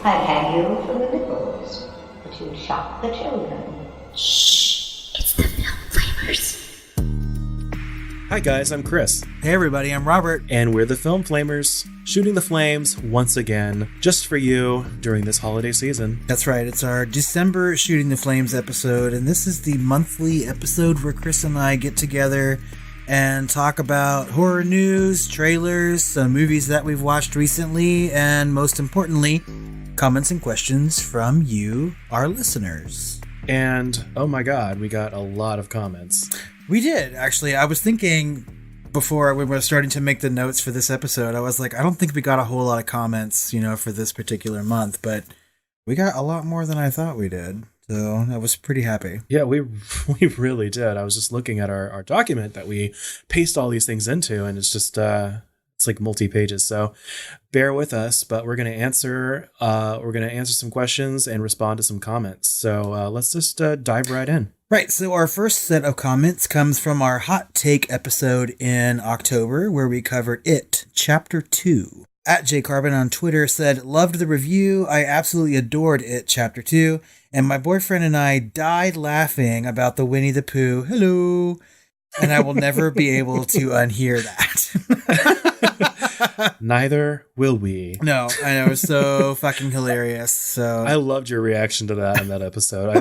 I'd hang you from the nipples, but you'd shock the children. Shh, it's the Film Flamers. Hi guys, I'm Chris. Hey everybody, I'm Robert. And we're the Film Flamers, shooting the flames once again, just for you during this holiday season. That's right, it's our December Shooting the Flames episode, and this is the monthly episode where Chris and I get together and talk about horror news, trailers, some movies that we've watched recently, and most importantly, comments and questions from you, our listeners. And, oh my god, we got a lot of comments. We did, actually. I was thinking before we were starting to make the notes for this episode, I was like, I don't think we got a whole lot of comments, for this particular month, but we got a lot more than I thought we did. So I was pretty happy. Yeah, we really did. I was just looking at our document that we paste all these things into, and it's just it's like multi-pages. So bear with us, but we're gonna answer some questions and respond to some comments. So let's just dive right in. Right, so our first set of comments comes from our Hot Take episode in October, where we covered It, Chapter 2. At jcarbon on Twitter said, loved the review, I absolutely adored It, Chapter 2, and my boyfriend and I died laughing about the Winnie the Pooh, hello, and I will never be able to unhear that. Neither will we. No, I know, it was so fucking hilarious. So I loved your reaction to that in that episode.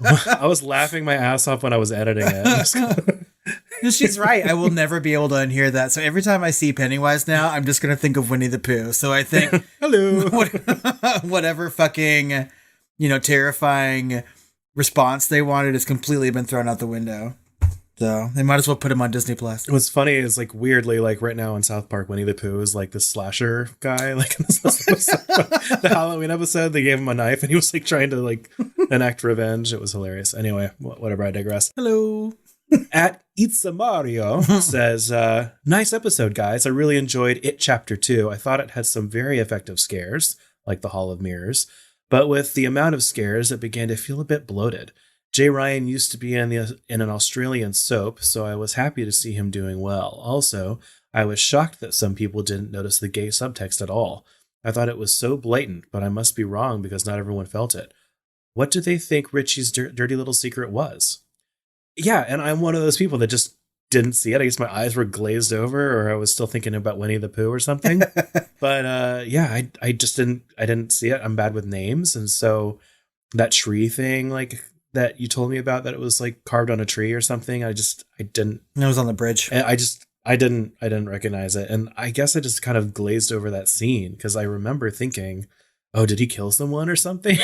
I was laughing my ass off when I was editing it. She's right. I will never be able to unhear that. So every time I see Pennywise now, I'm just going to think of Winnie the Pooh. So I think, hello, whatever fucking, terrifying response they wanted has completely been thrown out the window. So they might as well put him on Disney Plus. What's funny is weirdly, right now in South Park, Winnie the Pooh is the slasher guy. In this episode, the Halloween episode, they gave him a knife and he was trying to enact revenge. It was hilarious. Anyway, whatever. I digress. Hello. At Itza Mario says, nice episode, guys. I really enjoyed It Chapter 2. I thought it had some very effective scares, like the Hall of Mirrors, but with the amount of scares, it began to feel a bit bloated. Jay Ryan used to be in an Australian soap, so I was happy to see him doing well. Also, I was shocked that some people didn't notice the gay subtext at all. I thought it was so blatant, but I must be wrong because not everyone felt it. What do they think Richie's dirty little secret was? Yeah, and I'm one of those people that just didn't see it. I guess my eyes were glazed over, or I was still thinking about Winnie the Pooh or something. But I just didn't see it. I'm bad with names, and so that tree thing, that you told me about, that it was carved on a tree or something, I didn't. It was on the bridge. And I didn't recognize it, and I guess I just kind of glazed over that scene because I remember thinking, oh, did he kill someone or something?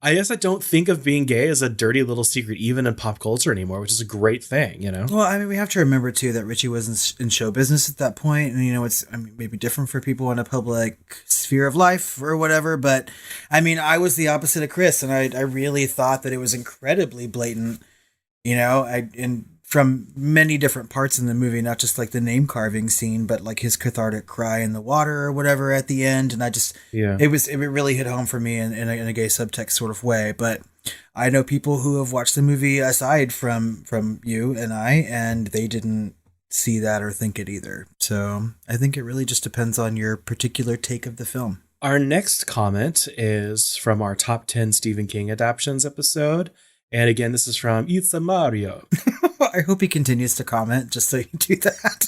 I guess I don't think of being gay as a dirty little secret, even in pop culture anymore, which is a great thing, Well, I mean, we have to remember, too, that Richie was in show business at that point. And, it's maybe different for people in a public sphere of life or whatever. But, I mean, I was the opposite of Chris. And I really thought that it was incredibly blatant, and from many different parts in the movie, not just the name carving scene, but his cathartic cry in the water or whatever at the end. And it really hit home for me in a gay subtext sort of way. But I know people who have watched the movie aside from you and I, and they didn't see that or think it either. So I think it really just depends on your particular take of the film. Our next comment is from our top 10 Stephen King adaptations episode. And again, this is from Itza Mario. I hope he continues to comment just so you do that.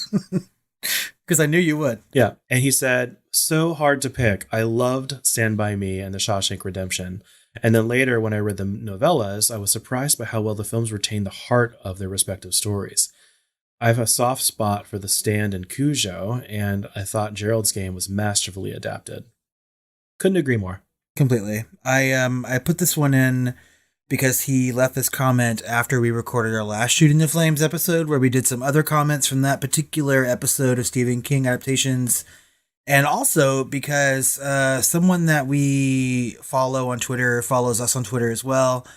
Because I knew you would. Yeah. And he said, so hard to pick. I loved Stand By Me and The Shawshank Redemption. And then later, when I read the novellas, I was surprised by how well the films retained the heart of their respective stories. I have a soft spot for The Stand and Cujo, and I thought Gerald's Game was masterfully adapted. Couldn't agree more. Completely. I put this one in because he left this comment after we recorded our last Shooting the Flames episode, where we did some other comments from that particular episode of Stephen King adaptations. And also because someone that we follow on Twitter, follows us on Twitter as well,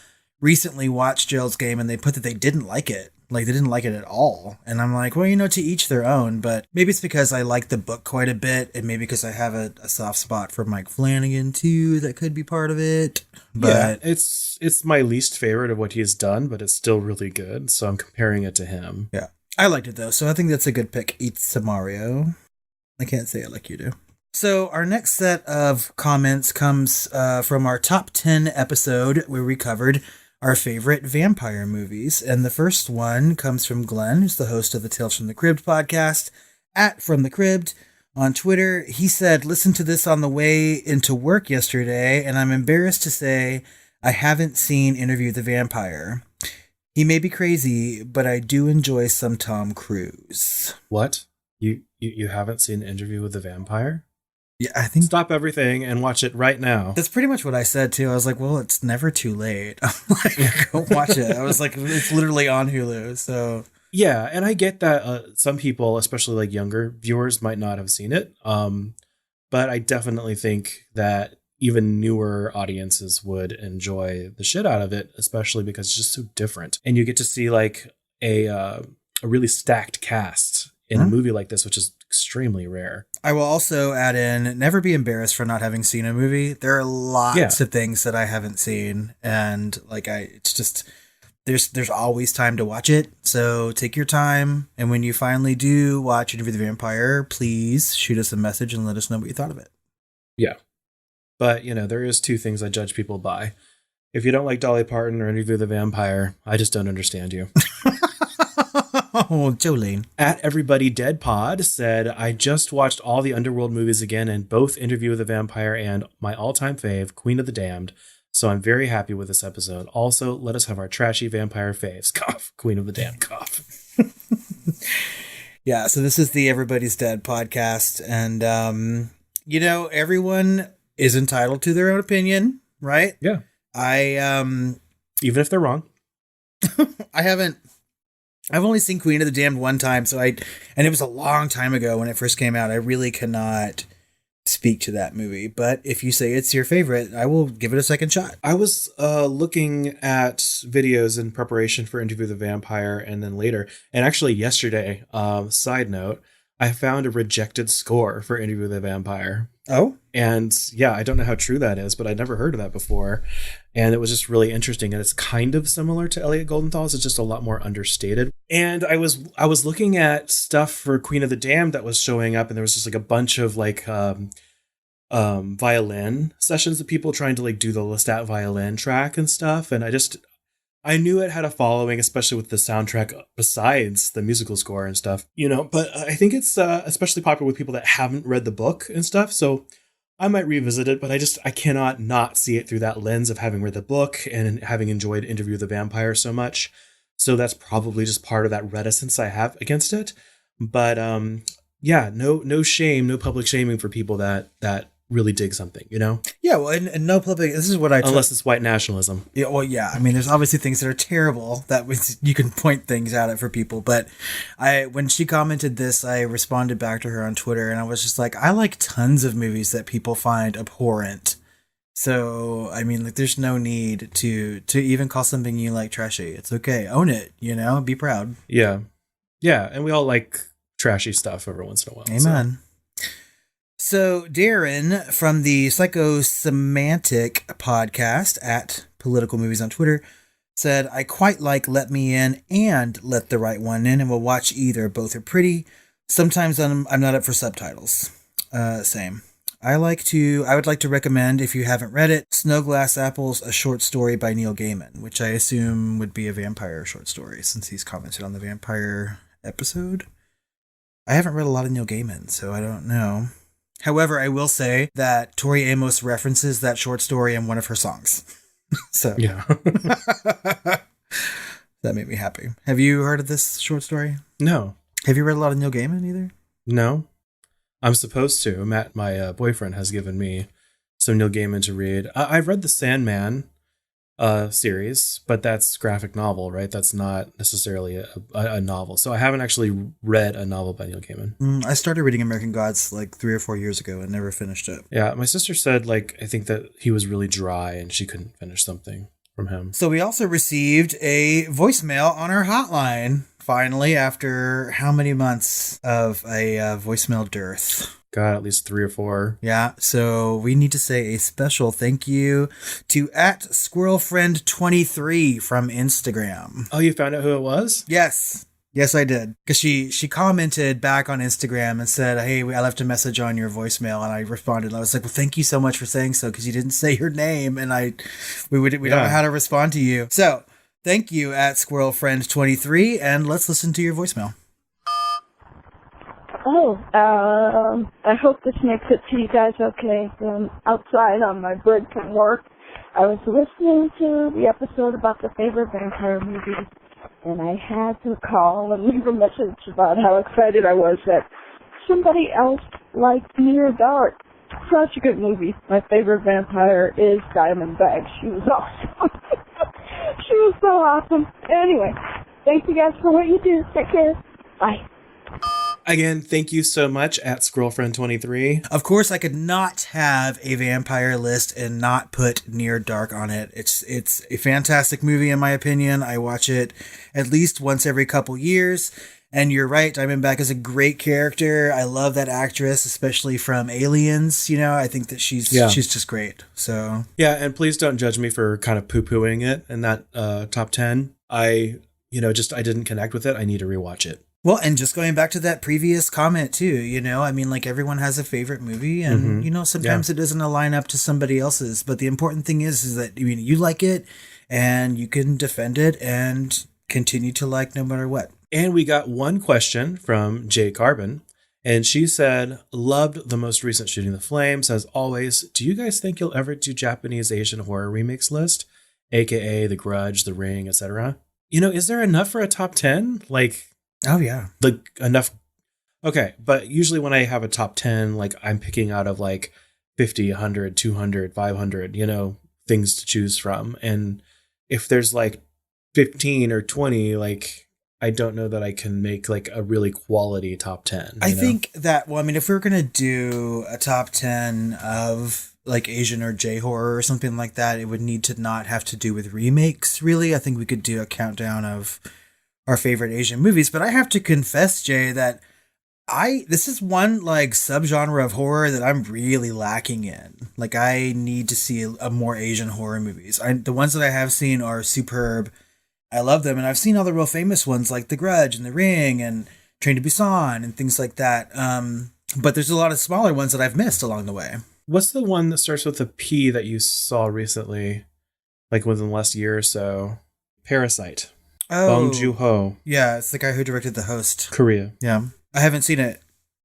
recently watched Gerald's Game, and they put that they didn't like it. They didn't like it at all. And I'm like, well, to each their own. But maybe it's because I like the book quite a bit, and maybe because I have a soft spot for Mike Flanagan too. That could be part of it. But yeah, it's my least favorite of what he's done, but it's still really good. So I'm comparing it to him. Yeah, I liked it though. So I think that's a good pick. It's Mario. I can't say it like you do. So our next set of comments comes from our top 10 episode where we covered our favorite vampire movies. And the first one comes from Glenn, who's the host of the Tales from the Crypt podcast, at From the Crypt on Twitter. He said, listen to this on the way into work yesterday, and I'm embarrassed to say I haven't seen Interview with the Vampire. He may be crazy, but I do enjoy some Tom Cruise. What? You haven't seen Interview with the Vampire? Yeah, I think Stop everything and watch it right now. that's pretty much what I said too. I was like, well, it's never too late. I'm like, go watch it. I was like, it's literally on Hulu. So Yeah, and I get that some people, especially like younger viewers, might not have seen it. But I definitely think that even newer audiences would enjoy the shit out of it, especially because it's just so different. And you get to see like a really stacked cast in a movie like this, which is extremely rare. I will also add in, never be embarrassed for not having seen a movie. There are lots of things that I haven't seen, and like it's just there's always time to watch it. So take your time, and when you finally do watch Interview with the Vampire, please shoot us a message and let us know what you thought of it. Yeah. But, there is two things I judge people by. If you don't like Dolly Parton or Interview with the Vampire, I just don't understand you. Oh, Jolene. At Everybody Dead Pod said, I just watched all the Underworld movies again, and both Interview with the Vampire and my all-time fave, Queen of the Damned. So I'm very happy with this episode. Also, let us have our trashy vampire faves. Cough. Queen of the Damned. Cough. Yeah, so this is the Everybody's Dead podcast, and everyone is entitled to their own opinion, right? Yeah. Even if they're wrong. I've only seen Queen of the Damned one time, and it was a long time ago when it first came out. I really cannot speak to that movie, but if you say it's your favorite, I will give it a second shot. I was looking at videos in preparation for Interview with the Vampire, and then later, and actually yesterday, side note, I found a rejected score for Interview with the Vampire. Oh? And yeah, I don't know how true that is, but I'd never heard of that before. And it was just really interesting. And it's kind of similar to Elliot Goldenthal's. It's just a lot more understated. And I was looking at stuff for Queen of the Damned that was showing up, and there was just like a bunch of like violin sessions of people trying to like do the Lestat violin track and stuff. And I knew it had a following, especially with the soundtrack besides the musical score and stuff, but I think it's especially popular with people that haven't read the book and stuff. So I might revisit it, but I cannot not see it through that lens of having read the book and having enjoyed Interview with the Vampire so much. So that's probably just part of that reticence I have against it. But no shame, no public shaming for people that really dig something, Yeah, well, and no public. This is what unless it's white nationalism. Yeah, well, yeah. I mean, there's obviously things that are terrible you can point things out at for people. But when she commented this, I responded back to her on Twitter, and I was just like, I like tons of movies that people find abhorrent. So, I mean, like, there's no need to even call something you like trashy. It's okay. Own it, be proud. Yeah. Yeah. And we all like trashy stuff every once in a while. Amen. So Darren from the Psychosemantic podcast at Political Movies on Twitter said, I quite like Let Me In and Let the Right One In, and will watch either. Both are pretty. Sometimes I'm not up for subtitles. Same. I would like to recommend, if you haven't read it, Snow Glass Apples, a short story by Neil Gaiman, which I assume would be a vampire short story since he's commented on the vampire episode. I haven't read a lot of Neil Gaiman, so I don't know. However, I will say that Tori Amos references that short story in one of her songs. So yeah. That made me happy. Have you heard of this short story? No. Have you read a lot of Neil Gaiman either? No. I'm supposed to. Matt, my boyfriend, has given me some Neil Gaiman to read. I've read the Sandman series, but that's graphic novel, right? That's not necessarily a novel. So I haven't actually read a novel by Neil Gaiman. I started reading American Gods like 3 or 4 years ago and never finished it. Yeah, my sister said I think that he was really dry and she couldn't finish something from him. So we also received a voicemail on our hotline, finally, after how many months of a voicemail dearth? God, at least 3 or 4. Yeah, so we need to say a special thank you to @SquirrelFriend23 from Instagram. Oh, you found out who it was? Yes. Yes, I did. Because she commented back on Instagram and said, "Hey, I left a message on your voicemail," and I responded. I was like, "Well, thank you so much for saying so, because you didn't say your name, and we don't know how to respond to you." So thank you at Squirrel Friend 23, and let's listen to your voicemail. Oh, I hope this makes it to you guys okay. Outside on my break from work, I was listening to the episode about the favorite vampire movies, and I had to call and leave a message about how excited I was that somebody else liked Near Dark. Such a good movie. My favorite vampire is Diamondback. She was awesome. She was so awesome. Anyway, thank you guys for what you do. Take care. Bye. Again, thank you so much at Squirrelfriend23. Of course, I could not have a vampire list and not put Near Dark on it. It's a fantastic movie, in my opinion. I watch it at least once every couple years. And you're right, Diamondback is a great character. I love that actress, especially from Aliens. You know, I think that she's just great. So yeah, and please don't judge me for kind of poo-pooing it in that top 10. I didn't connect with it. I need to rewatch it. Well, and just going back to that previous comment too, you know, I mean, like everyone has a favorite movie and, you know, sometimes it doesn't align up to somebody else's. But the important thing is that, I mean, you like it and you can defend it and continue to like no matter what. And we got one question from Jay Carbon. And she said, loved the most recent Shooting the Flames. As always, do you guys think you'll ever do Japanese Asian horror remakes list? AKA The Grudge, The Ring, etc. You know, is there enough for a top 10? Like... Oh, yeah. Like enough. Okay. But usually when I have a top 10, like I'm picking out of like 50, 100, 200, 500, you know, things to choose from. And if there's like 15 or 20, like I don't know that I can make like a really quality top 10. I think that, well, I mean, if we were going to do a top 10 of like Asian or J horror or something like that, it would need to not have to do with remakes, really. I think we could do a countdown of our favorite Asian movies. But I have to confess, Jay, that this is one like subgenre of horror that I'm really lacking in. Like I need to see a more Asian horror movies. The ones that I have seen are superb. I love them. And I've seen all the real famous ones like The Grudge and The Ring and Train to Busan and things like that. But there's a lot of smaller ones that I've missed along the way. What's the one that starts with a P that you saw recently, like within the last year or so? Parasite. Oh, Bong Joon-ho. Yeah, it's the guy who directed The Host. Korea. Yeah. I haven't seen it.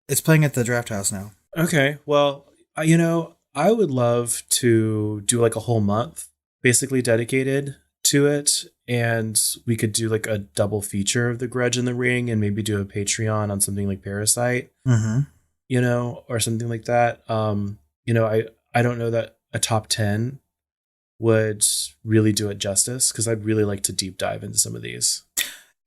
It's playing at the Draft House now. Okay. Well, you know, I would love to do like a whole month basically dedicated to it. And we could do like a double feature of The Grudge and The Ring and maybe do a Patreon on something like Parasite, you know, or something like that. You know, I don't know that a top 10 would really do it justice because I'd really like to deep dive into some of these.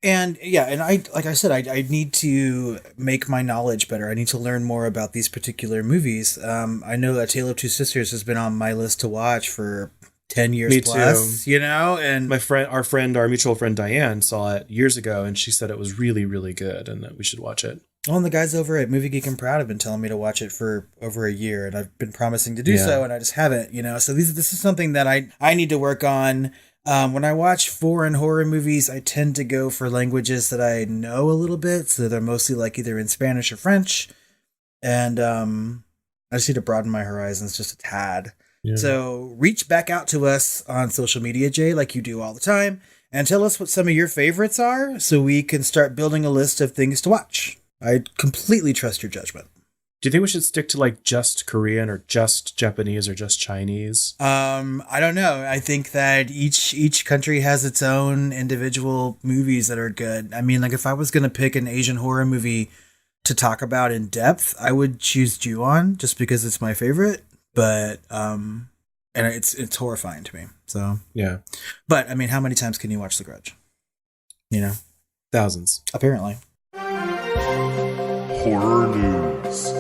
And yeah, and like I said, I need to make my knowledge better. I need to learn more about these particular movies. I know that Tale of Two Sisters has been on my list to watch for 10 years Me plus, too. You know, and our mutual friend Diane saw it years ago and she said it was really, really good and that we should watch it. Well, and the guys over at Movie Geek and Proud have been telling me to watch it for over a year, and I've been promising to do so, and I just haven't, you know. So this is something that I need to work on. When I watch foreign horror movies, I tend to go for languages that I know a little bit, so they're mostly like either in Spanish or French, and I just need to broaden my horizons just a tad. Yeah. So reach back out to us on social media, Jay, like you do all the time, and tell us what some of your favorites are, so we can start building a list of things to watch. I completely trust your judgment. Do you think we should stick to like just Korean or just Japanese or just Chinese? I don't know. I think that each country has its own individual movies that are good. I mean, like if I was going to pick an Asian horror movie to talk about in depth, I would choose Ju-on just because it's my favorite. But and it's horrifying to me. So yeah. But I mean, how many times can you watch The Grudge? You know, thousands. Apparently. Horror news.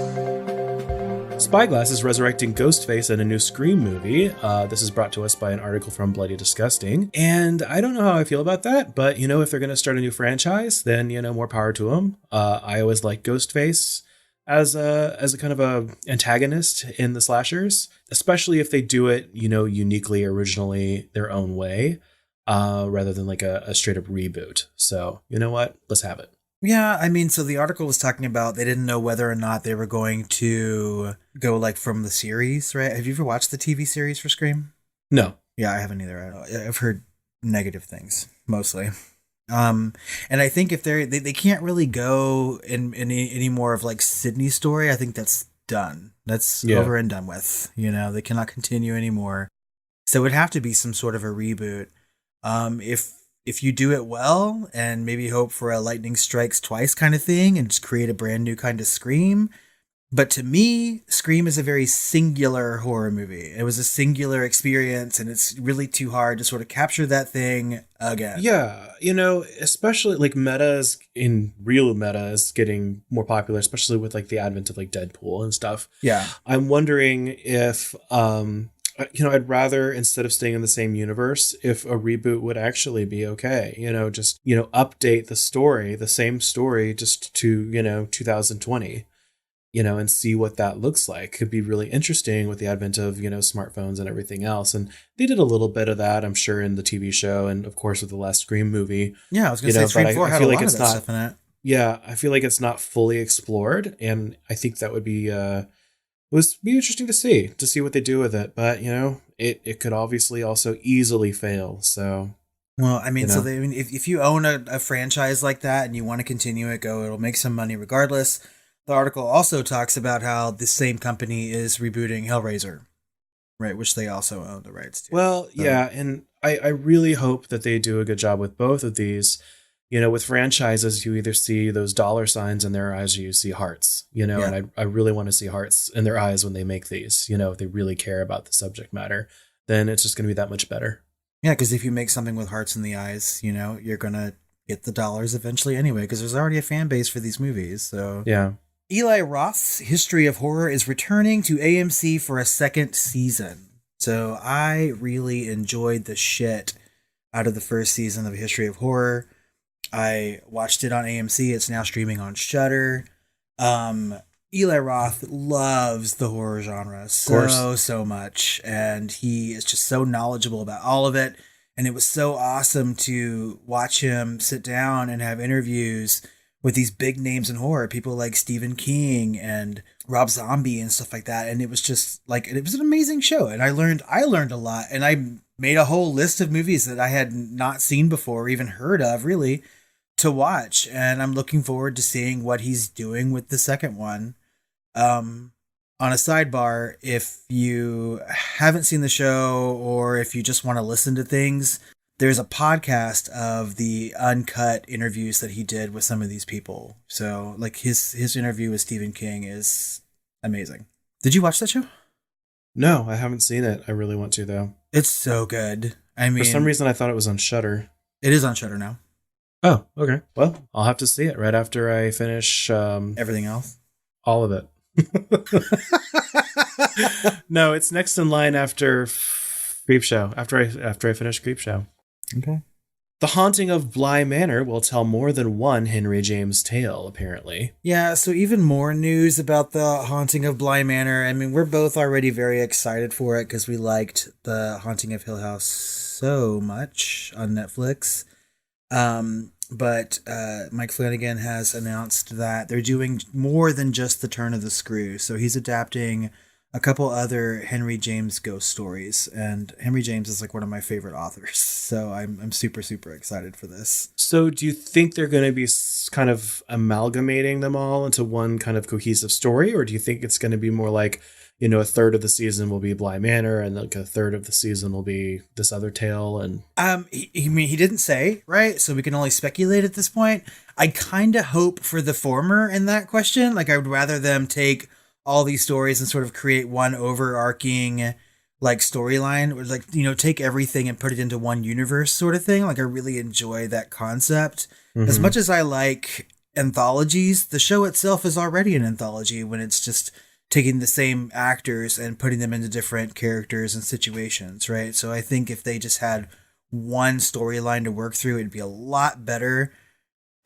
Spyglass is resurrecting Ghostface in a new Scream movie. This is brought to us by an article from Bloody Disgusting. And I don't know how I feel about that, but, you know, if they're going to start a new franchise, then, you know, more power to them. I always like Ghostface as a kind of a antagonist in the slashers, especially if they do it, you know, uniquely, originally, their own way. rather than like a straight up reboot. So you know what? Let's have it. Yeah, I mean, so the article was talking about they didn't know whether or not they were going to go like from the series, right? Have you ever watched the TV series for Scream? No. Yeah, I haven't either. I've heard negative things mostly. And I think if they can't really go in any more of like Sydney's story, I think that's done. That's over and done with. You know, they cannot continue anymore. So it would have to be some sort of a reboot. If you do it well and maybe hope for a lightning strikes twice kind of thing and just create a brand new kind of Scream. But to me, Scream is a very singular horror movie. It was a singular experience, and it's really too hard to sort of capture that thing again. Yeah, especially like real meta is getting more popular, especially with like the advent of like Deadpool and stuff. Yeah. I'm wondering if, I'd rather, instead of staying in the same universe, if a reboot would actually be okay. Just, update the same story just to, 2020. And see what that looks like. Could be really interesting with the advent of, smartphones and everything else. And they did a little bit of that, I'm sure, in the TV show and, of course, with the last Scream movie. Yeah, I was going to say Scream 4 had a lot of that stuff in it. Yeah, I feel like it's not fully explored. And I think that would be interesting to see what they do with it. But, it could obviously also easily fail. So... Well, I mean, if you own a franchise like that and you want to continue it, it'll make some money regardless. The article also talks about how the same company is rebooting Hellraiser, right? Which they also own the rights to. Well, yeah, and I really hope that they do a good job with both of these. With franchises, you either see those dollar signs in their eyes or you see hearts, and I really want to see hearts in their eyes when they make these, if they really care about the subject matter, then it's just going to be that much better. Yeah, because if you make something with hearts in the eyes, you're going to get the dollars eventually anyway, because there's already a fan base for these movies. So yeah. Eli Roth's History of Horror is returning to AMC for a second season. So I really enjoyed the shit out of the first season of History of Horror. I watched it on AMC. It's now streaming on Shudder. Eli Roth loves the horror genre so much. And he is just so knowledgeable about all of it. And it was so awesome to watch him sit down and have interviews with these big names in horror, people like Stephen King and Rob Zombie and stuff like that. And it was just like, it was an amazing show. And I learned a lot. And I made a whole list of movies that I had not seen before, or even heard of really, to watch. And I'm looking forward to seeing what he's doing with the second one. On a sidebar, if you haven't seen the show or if you just want to listen to things, there's a podcast of the uncut interviews that he did with some of these people. So like his interview with Stephen King is amazing. Did you watch that show? No, I haven't seen it. I really want to though. It's so good. I mean, for some reason I thought it was on Shudder. It is on Shudder now. Oh, okay. Well, I'll have to see it right after I finish everything else. All of it. No, it's next in line after Creepshow. After I finish Creepshow. Okay. The Haunting of Bly Manor will tell more than one Henry James tale, apparently. Yeah, so even more news about The Haunting of Bly Manor. I mean, we're both already very excited for it because we liked The Haunting of Hill House so much on Netflix. But Mike Flanagan has announced that they're doing more than just The Turn of the Screw. So he's adapting a couple other Henry James ghost stories, and Henry James is like one of my favorite authors. So I'm super, super excited for this. So do you think they're going to be kind of amalgamating them all into one kind of cohesive story? Or do you think it's going to be more like, a third of the season will be Bly Manor and like a third of the season will be this other tale? And he didn't say, right? So we can only speculate at this point. I kind of hope for the former in that question. Like I would rather them take all these stories and sort of create one overarching like storyline, or like, take everything and put it into one universe sort of thing. Like I really enjoy that concept. Mm-hmm. As much as I like anthologies, the show itself is already an anthology when it's just taking the same actors and putting them into different characters and situations, right? So I think if they just had one storyline to work through, it'd be a lot better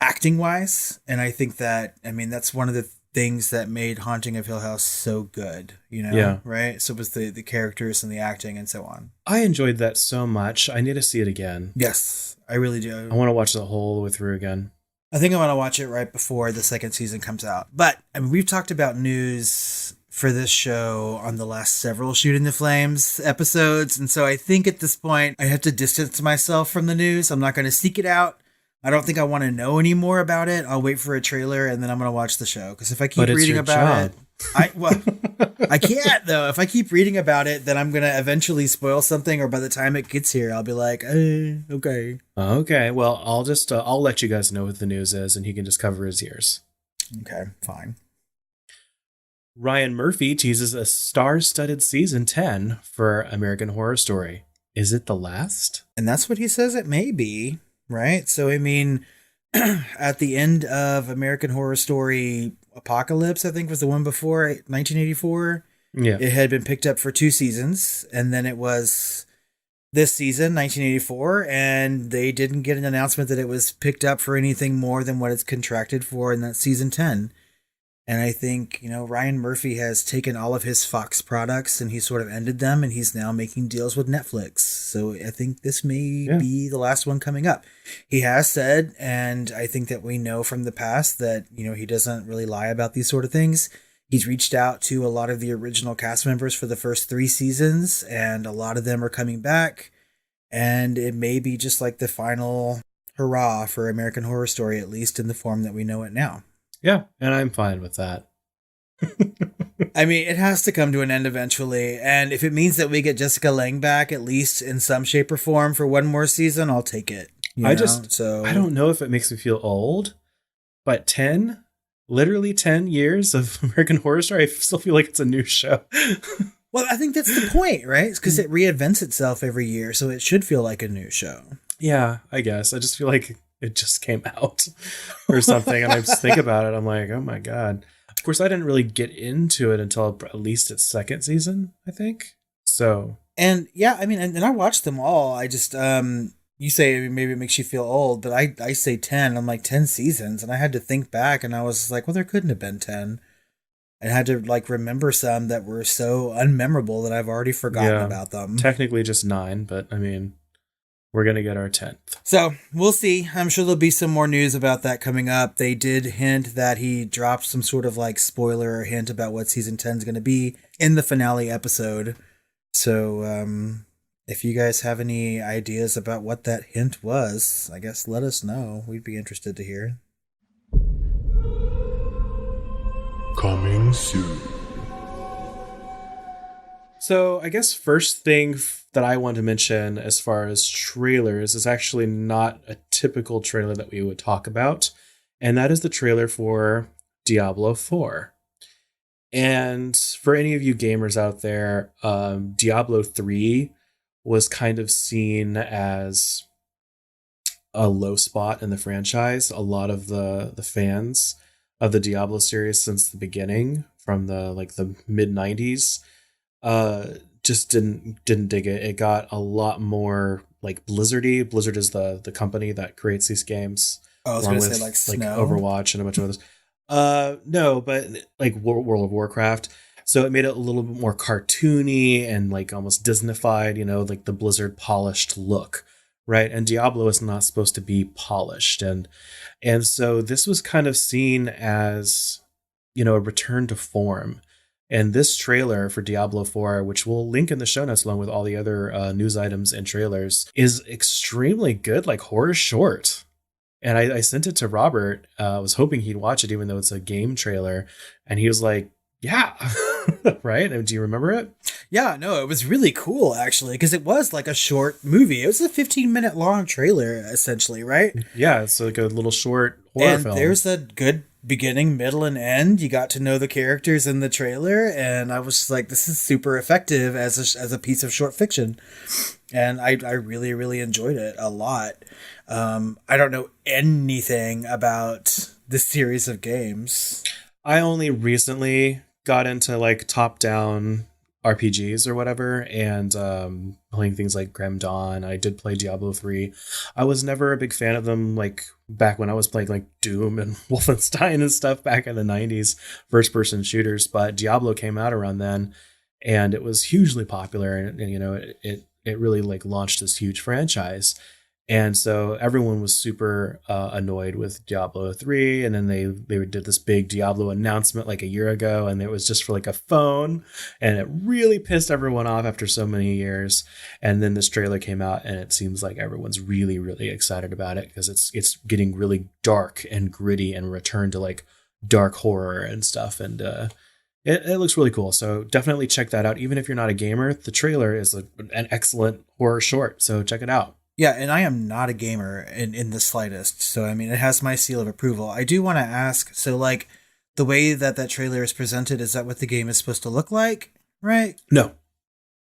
acting wise. And I think that, that's one of the things that made Haunting of Hill House so good, Yeah. right? So it was the characters and the acting and so on. I enjoyed that so much. I need to see it again. Yes, I really do. I want to watch the whole way through again. I think I want to watch it right before the second season comes out. But I mean, we've talked about news for this show on the last several Shooting the Flames episodes. And so I think at this point, I have to distance myself from the news. I'm not going to seek it out. I don't think I want to know any more about it. I'll wait for a trailer and then I'm going to watch the show. Because if I keep reading about it, I can't though. If I keep reading about it, then I'm going to eventually spoil something. Or by the time it gets here, I'll be like, okay. Okay. Well, I'll let you guys know what the news is and he can just cover his ears. Okay, fine. Ryan Murphy teases a star-studded season 10 for American Horror Story. Is it the last? And that's what he says it may be, right? So, I mean, at the end of American Horror Story Apocalypse, I think was the one before, 1984. Yeah. It had been picked up for 2 seasons, and then it was this season, 1984, and they didn't get an announcement that it was picked up for anything more than what it's contracted for in that season 10. And I think, Ryan Murphy has taken all of his Fox products and he sort of ended them and he's now making deals with Netflix. So I think this may be the last one coming up. He has said, and I think that we know from the past that, he doesn't really lie about these sort of things. He's reached out to a lot of the original cast members for the first 3 seasons and a lot of them are coming back. And it may be just like the final hurrah for American Horror Story, at least in the form that we know it now. Yeah, and I'm fine with that. I mean, it has to come to an end eventually. And if it means that we get Jessica Lange back, at least in some shape or form for one more season, I'll take it. I don't know if it makes me feel old, but literally 10 years of American Horror Story, I still feel like it's a new show. Well, I think that's the point, right? It's because it reinvents itself every year, so it should feel like a new show. Yeah, I guess. I just feel like it just came out or something. And I just think about it. I'm like, oh my God. Of course, I didn't really get into it until at least its second season, I think. So. And yeah, I mean, and I watched them all. I just, you say maybe it makes you feel old, but I say 10. I'm like 10 seasons. And I had to think back and I was like, well, there couldn't have been 10. And I had to remember some that were so unmemorable that I've already forgotten about them. Technically just 9, but I mean, we're going to get our 10th. So we'll see. I'm sure there'll be some more news about that coming up. They did hint that he dropped some sort of spoiler or hint about what season 10 is going to be in the finale episode. So if you guys have any ideas about what that hint was, I guess let us know. We'd be interested to hear. Coming soon. So I guess first thing that I want to mention as far as trailers is actually not a typical trailer that we would talk about. And that is the trailer for Diablo 4. And for any of you gamers out there, Diablo 3 was kind of seen as a low spot in the franchise. A lot of the fans of the Diablo series since the beginning, from the mid 90s, just didn't dig it. It got a lot more Blizzardy. Blizzard is the company that creates these games. I was going to say Snow. Overwatch and a bunch of others. No, but World of Warcraft. So it made it a little bit more cartoony and almost Disneyfied, the Blizzard polished look, right? And Diablo is not supposed to be polished, and so this was kind of seen as a return to form. And this trailer for Diablo 4, which we'll link in the show notes along with all the other news items and trailers, is extremely good, horror short. And I sent it to Robert. I was hoping he'd watch it, even though it's a game trailer. And he was like, yeah, right? Do you remember it? Yeah, no, it was really cool, actually, because it was a short movie. It was a 15-minute long trailer, essentially, right? Yeah, it's a little short horror film. And there's a good beginning, middle, and end. You got to know the characters in the trailer, and I was just like, this is super effective as a piece of short fiction. And I really, really enjoyed it a lot. I don't know anything about this series of games. I only recently got into top-down RPGs or whatever, and playing things like Grim Dawn. I did play Diablo 3. I was never a big fan of them, like back when I was playing like Doom and Wolfenstein and stuff back in the 90s, first person shooters. But Diablo came out around then, and it was hugely popular, and you know, it really like launched this huge franchise. And so everyone was super annoyed with Diablo 3. And then they did this big Diablo announcement like a year ago, and it was just for like a phone. And it really pissed everyone off after so many years. And then this trailer came out, and it seems like everyone's really, really excited about it because it's getting really dark and gritty and return to like dark horror and stuff. And it looks really cool. So definitely check that out. Even if you're not a gamer, the trailer is an excellent horror short. So check it out. Yeah, and I am not a gamer in the slightest. So, I mean, it has my seal of approval. I do want to ask, so, like, the way that trailer is presented, is that what the game is supposed to look like? Right? No.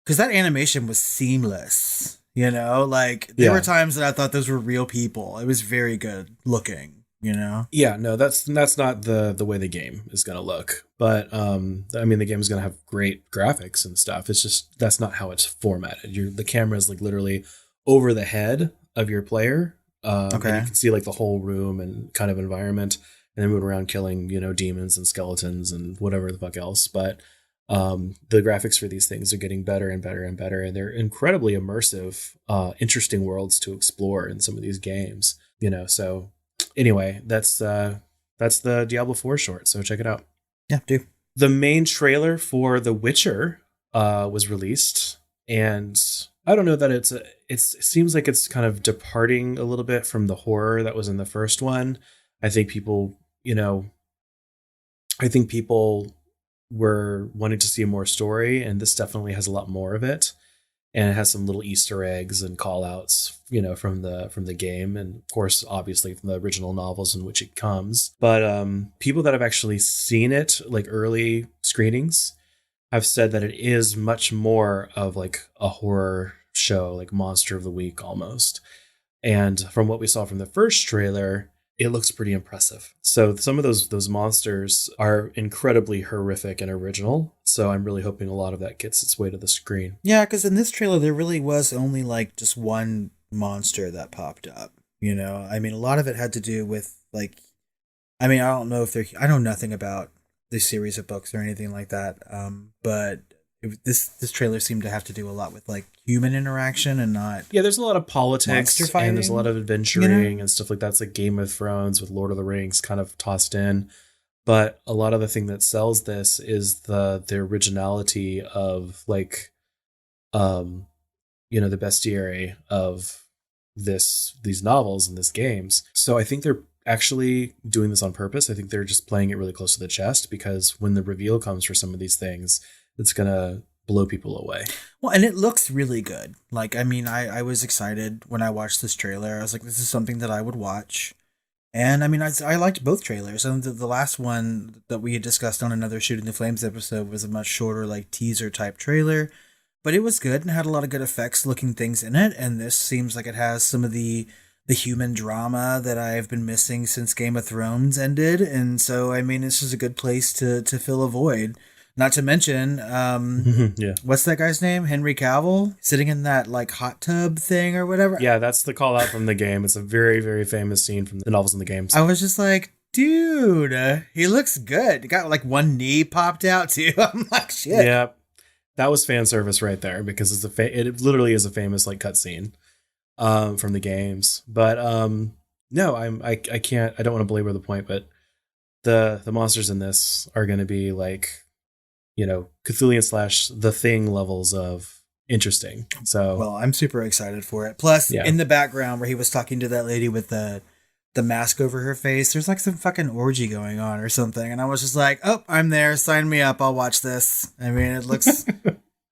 Because that animation was seamless. You know? Like, there were times that I thought those were real people. It was very good looking, you know? Yeah, no, that's not the way the game is going to look. But, I mean, the game is going to have great graphics and stuff. It's just, that's not how it's formatted. The camera is, like, literally over the head of your player. Okay. And you can see like the whole room and kind of environment, and then move around killing, you know, demons and skeletons and whatever the fuck else. But the graphics for these things are getting better and better and better, and they're incredibly immersive, interesting worlds to explore in some of these games, you know. So anyway, that's the Diablo 4 short. So check it out. Yeah, do. The main trailer for The Witcher was released, and I don't know that it seems like it's kind of departing a little bit from the horror that was in the first one. I think people were wanting to see more story, and this definitely has a lot more of it. And it has some little Easter eggs and call outs, you know, from the game, and of course, obviously from the original novels in which it comes. But people that have actually seen it, like early screenings, have said that it is much more of like a horror show, like Monster of the Week almost. And from what we saw from the first trailer, it looks pretty impressive. So some of those monsters are incredibly horrific and original. So I'm really hoping a lot of that gets its way to the screen. Yeah, because in this trailer, there really was only like just one monster that popped up. You know, I mean, a lot of it had to do with like, I mean, I know nothing about this series of books or anything like that. But this trailer seemed to have to do a lot with like human interaction and not. Yeah, there's a lot of politics and there's a lot of adventuring, you know? And stuff like that. It's like Game of Thrones with Lord of the Rings kind of tossed in. But a lot of the thing that sells this is the originality of like, the bestiary of these novels and these games. So I think they're actually doing this on purpose. I think they're just playing it really close to the chest, because when the reveal comes for some of these things, it's gonna blow people away. Well, and it looks really good. Like, I mean, I was excited when I watched this trailer. I was like, this is something that I would watch. And I mean, I liked both trailers. And the last one that we had discussed on another Shooting the Flames episode was a much shorter, like, teaser type trailer. But it was good and had a lot of good effects looking things in it. And this seems like it has some of the human drama that I've been missing since Game of Thrones ended. And so, I mean, this is a good place to fill a void. Not to mention, what's that guy's name? Henry Cavill, sitting in that like hot tub thing or whatever. Yeah, that's the call out from the game. It's a very, very famous scene from the novels and the games. I was just like, dude, he looks good. He got like one knee popped out too. I'm like, shit. Yeah, that was fan service right there, because it literally is a famous like cutscene from the games. But no, I can't. I don't want to belabor the point, but the monsters in this are going to be like, you know, Cthulhian / The Thing levels of interesting. So, well, I'm super excited for it. Plus, in the background where he was talking to that lady with the mask over her face, there's like some fucking orgy going on or something, and I was just like, oh, I'm there. Sign me up. I'll watch this. I mean, it looks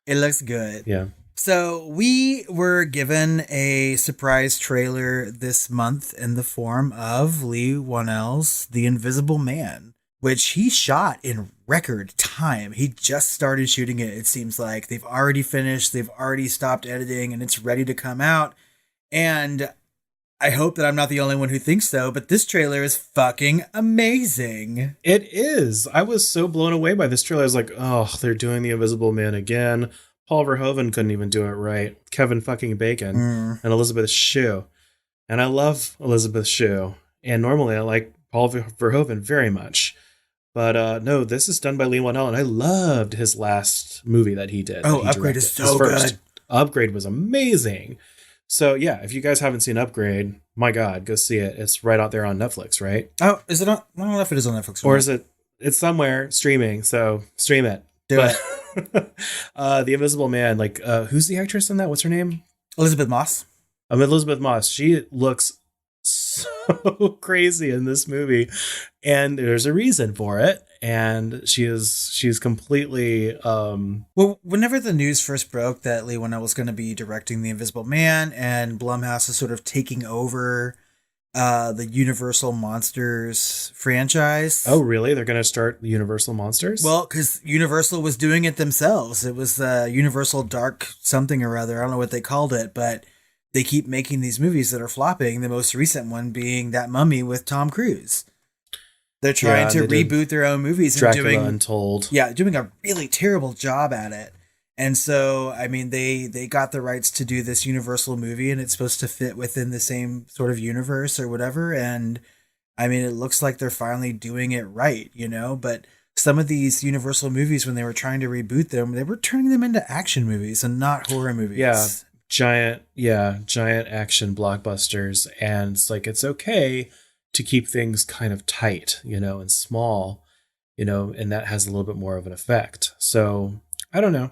it looks good. Yeah. So we were given a surprise trailer this month in the form of Lee Whannell's The Invisible Man, which he shot in record time. He just started shooting it. It seems like they've already finished. They've already stopped editing and it's ready to come out. And I hope that I'm not the only one who thinks so, but this trailer is fucking amazing. It is. I was so blown away by this trailer. I was like, oh, they're doing The Invisible Man again. Paul Verhoeven couldn't even do it right. Kevin fucking Bacon and Elizabeth Shue. And I love Elizabeth Shue. And normally I like Paul Verhoeven very much. But no, this is done by Lee Whannell, and I loved his last movie that he did. Oh, Upgrade is so good. Upgrade was amazing. So yeah, if you guys haven't seen Upgrade, my God, go see it. It's right out there on Netflix, right? Oh, is it on? I don't know if it is on Netflix. Or is it? It's somewhere streaming, so stream it. Do it. The Invisible Man, like, who's the actress in that? What's her name? Elizabeth Moss. Elizabeth Moss. She looks so crazy in this movie, and there's a reason for it. And she's completely Well, whenever the news first broke that Lee Whannell was going to be directing The Invisible Man and Blumhouse is sort of taking over the Universal Monsters franchise. Oh, really? They're going to start Universal Monsters? Well, because Universal was doing it themselves. It was Universal Dark something or other. I don't know what they called it, but they keep making these movies that are flopping. The most recent one being That Mummy with Tom Cruise. They're trying to reboot their own movies and Dracula Untold. Yeah, doing a really terrible job at it. And so, I mean, they got the rights to do this Universal movie, and it's supposed to fit within the same sort of universe or whatever. And I mean, it looks like they're finally doing it right, you know? But some of these Universal movies, when they were trying to reboot them, they were turning them into action movies and not horror movies. Yeah, giant action blockbusters. And it's like, it's okay to keep things kind of tight, you know, and small, you know, and that has a little bit more of an effect. So I don't know.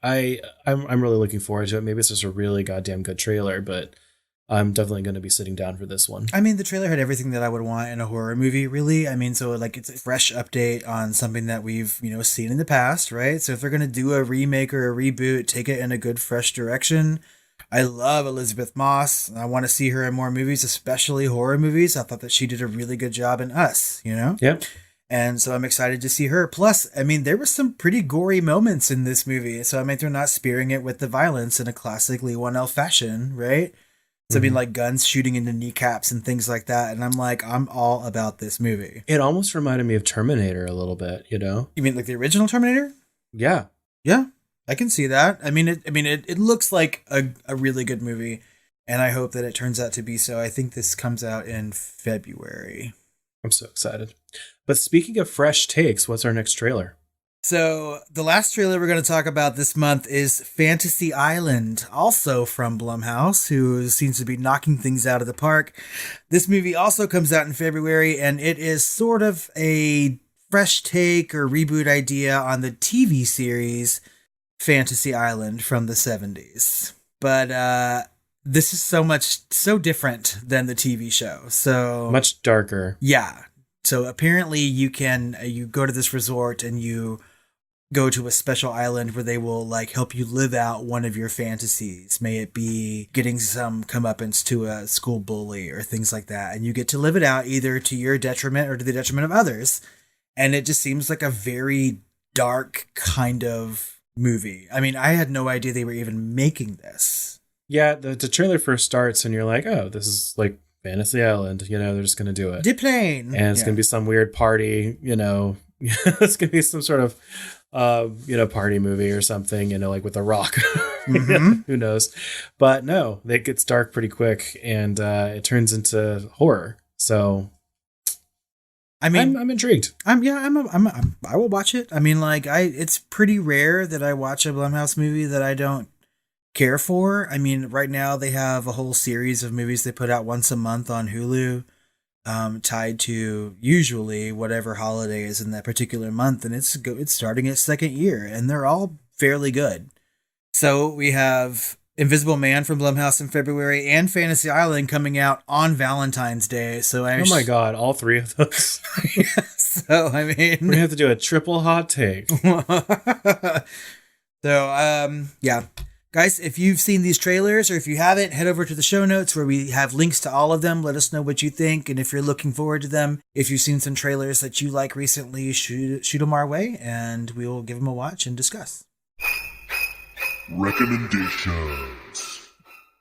I'm really looking forward to it. Maybe it's just a really goddamn good trailer, but I'm definitely going to be sitting down for this one. I mean, the trailer had everything that I would want in a horror movie, really. I mean, so like it's a fresh update on something that we've, you know, seen in the past, right? So if they're going to do a remake or a reboot, take it in a good, fresh direction. I love Elizabeth Moss. I want to see her in more movies, especially horror movies. I thought that she did a really good job in Us, you know? Yep. And so I'm excited to see her. Plus, I mean, there were some pretty gory moments in this movie. So I mean, they're not spearing it with the violence in a classic Lee Whannell fashion, right? So I mean, like guns shooting into kneecaps and things like that. And I'm like, I'm all about this movie. It almost reminded me of Terminator a little bit, you know? You mean like the original Terminator? Yeah. Yeah, I can see that. It looks like a really good movie. And I hope that it turns out to be so. I think this comes out in February. I'm so excited. But speaking of fresh takes, what's our next trailer? So the last trailer we're going to talk about this month is Fantasy Island, also from Blumhouse, who seems to be knocking things out of the park. This movie also comes out in February, and it is sort of a fresh take or reboot idea on the TV series Fantasy Island from the 70s. But this is so different than the TV show. So much darker. Yeah. So apparently you go to this resort and you go to a special island where they will like help you live out one of your fantasies. May it be getting some comeuppance to a school bully or things like that. And you get to live it out either to your detriment or to the detriment of others. And it just seems like a very dark kind of movie. I mean, I had no idea they were even making this. Yeah, the trailer first starts and you're like, oh, this is like Fantasy Island, you know, they're just going to do it. Deplane. And it's going to be some weird party, you know, it's going to be some sort of, party movie or something, you know, like with a rock. Mm-hmm. Who knows? But no, it gets dark pretty quick and it turns into horror. So I mean, I'm intrigued. I will watch it. I mean, like it's pretty rare that I watch a Blumhouse movie that I don't care for. I mean, right now they have a whole series of movies they put out once a month on Hulu, tied to usually whatever holiday is in that particular month, and it's starting its second year, and they're all fairly good. So we have Invisible Man from Blumhouse in February and Fantasy Island coming out on Valentine's Day. So oh my God, all three of those. So I mean, we have to do a triple hot take. So yeah. Guys, if you've seen these trailers or if you haven't, head over to the show notes where we have links to all of them. Let us know what you think and if you're looking forward to them. If you've seen some trailers that you like recently, shoot them our way and we will give them a watch and discuss. Recommendations.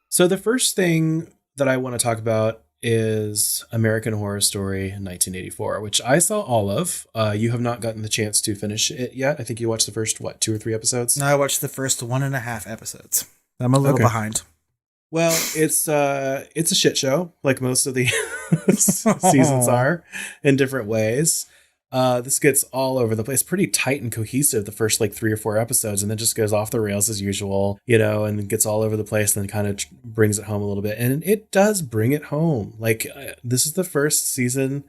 So the first thing that I want to talk about is American Horror Story 1984, which I saw all of. You have not gotten the chance to finish it yet. I think you watched the first, 2 or 3 episodes? No, I watched the first 1.5 episodes. I'm a little behind. Well, it's a shit show, like most of the seasons are, in different ways. This gets all over the place, pretty tight and cohesive the first 3 or 4 episodes, and then just goes off the rails as usual, and gets all over the place and then kind of brings it home a little bit. And it does bring it home. This is the first season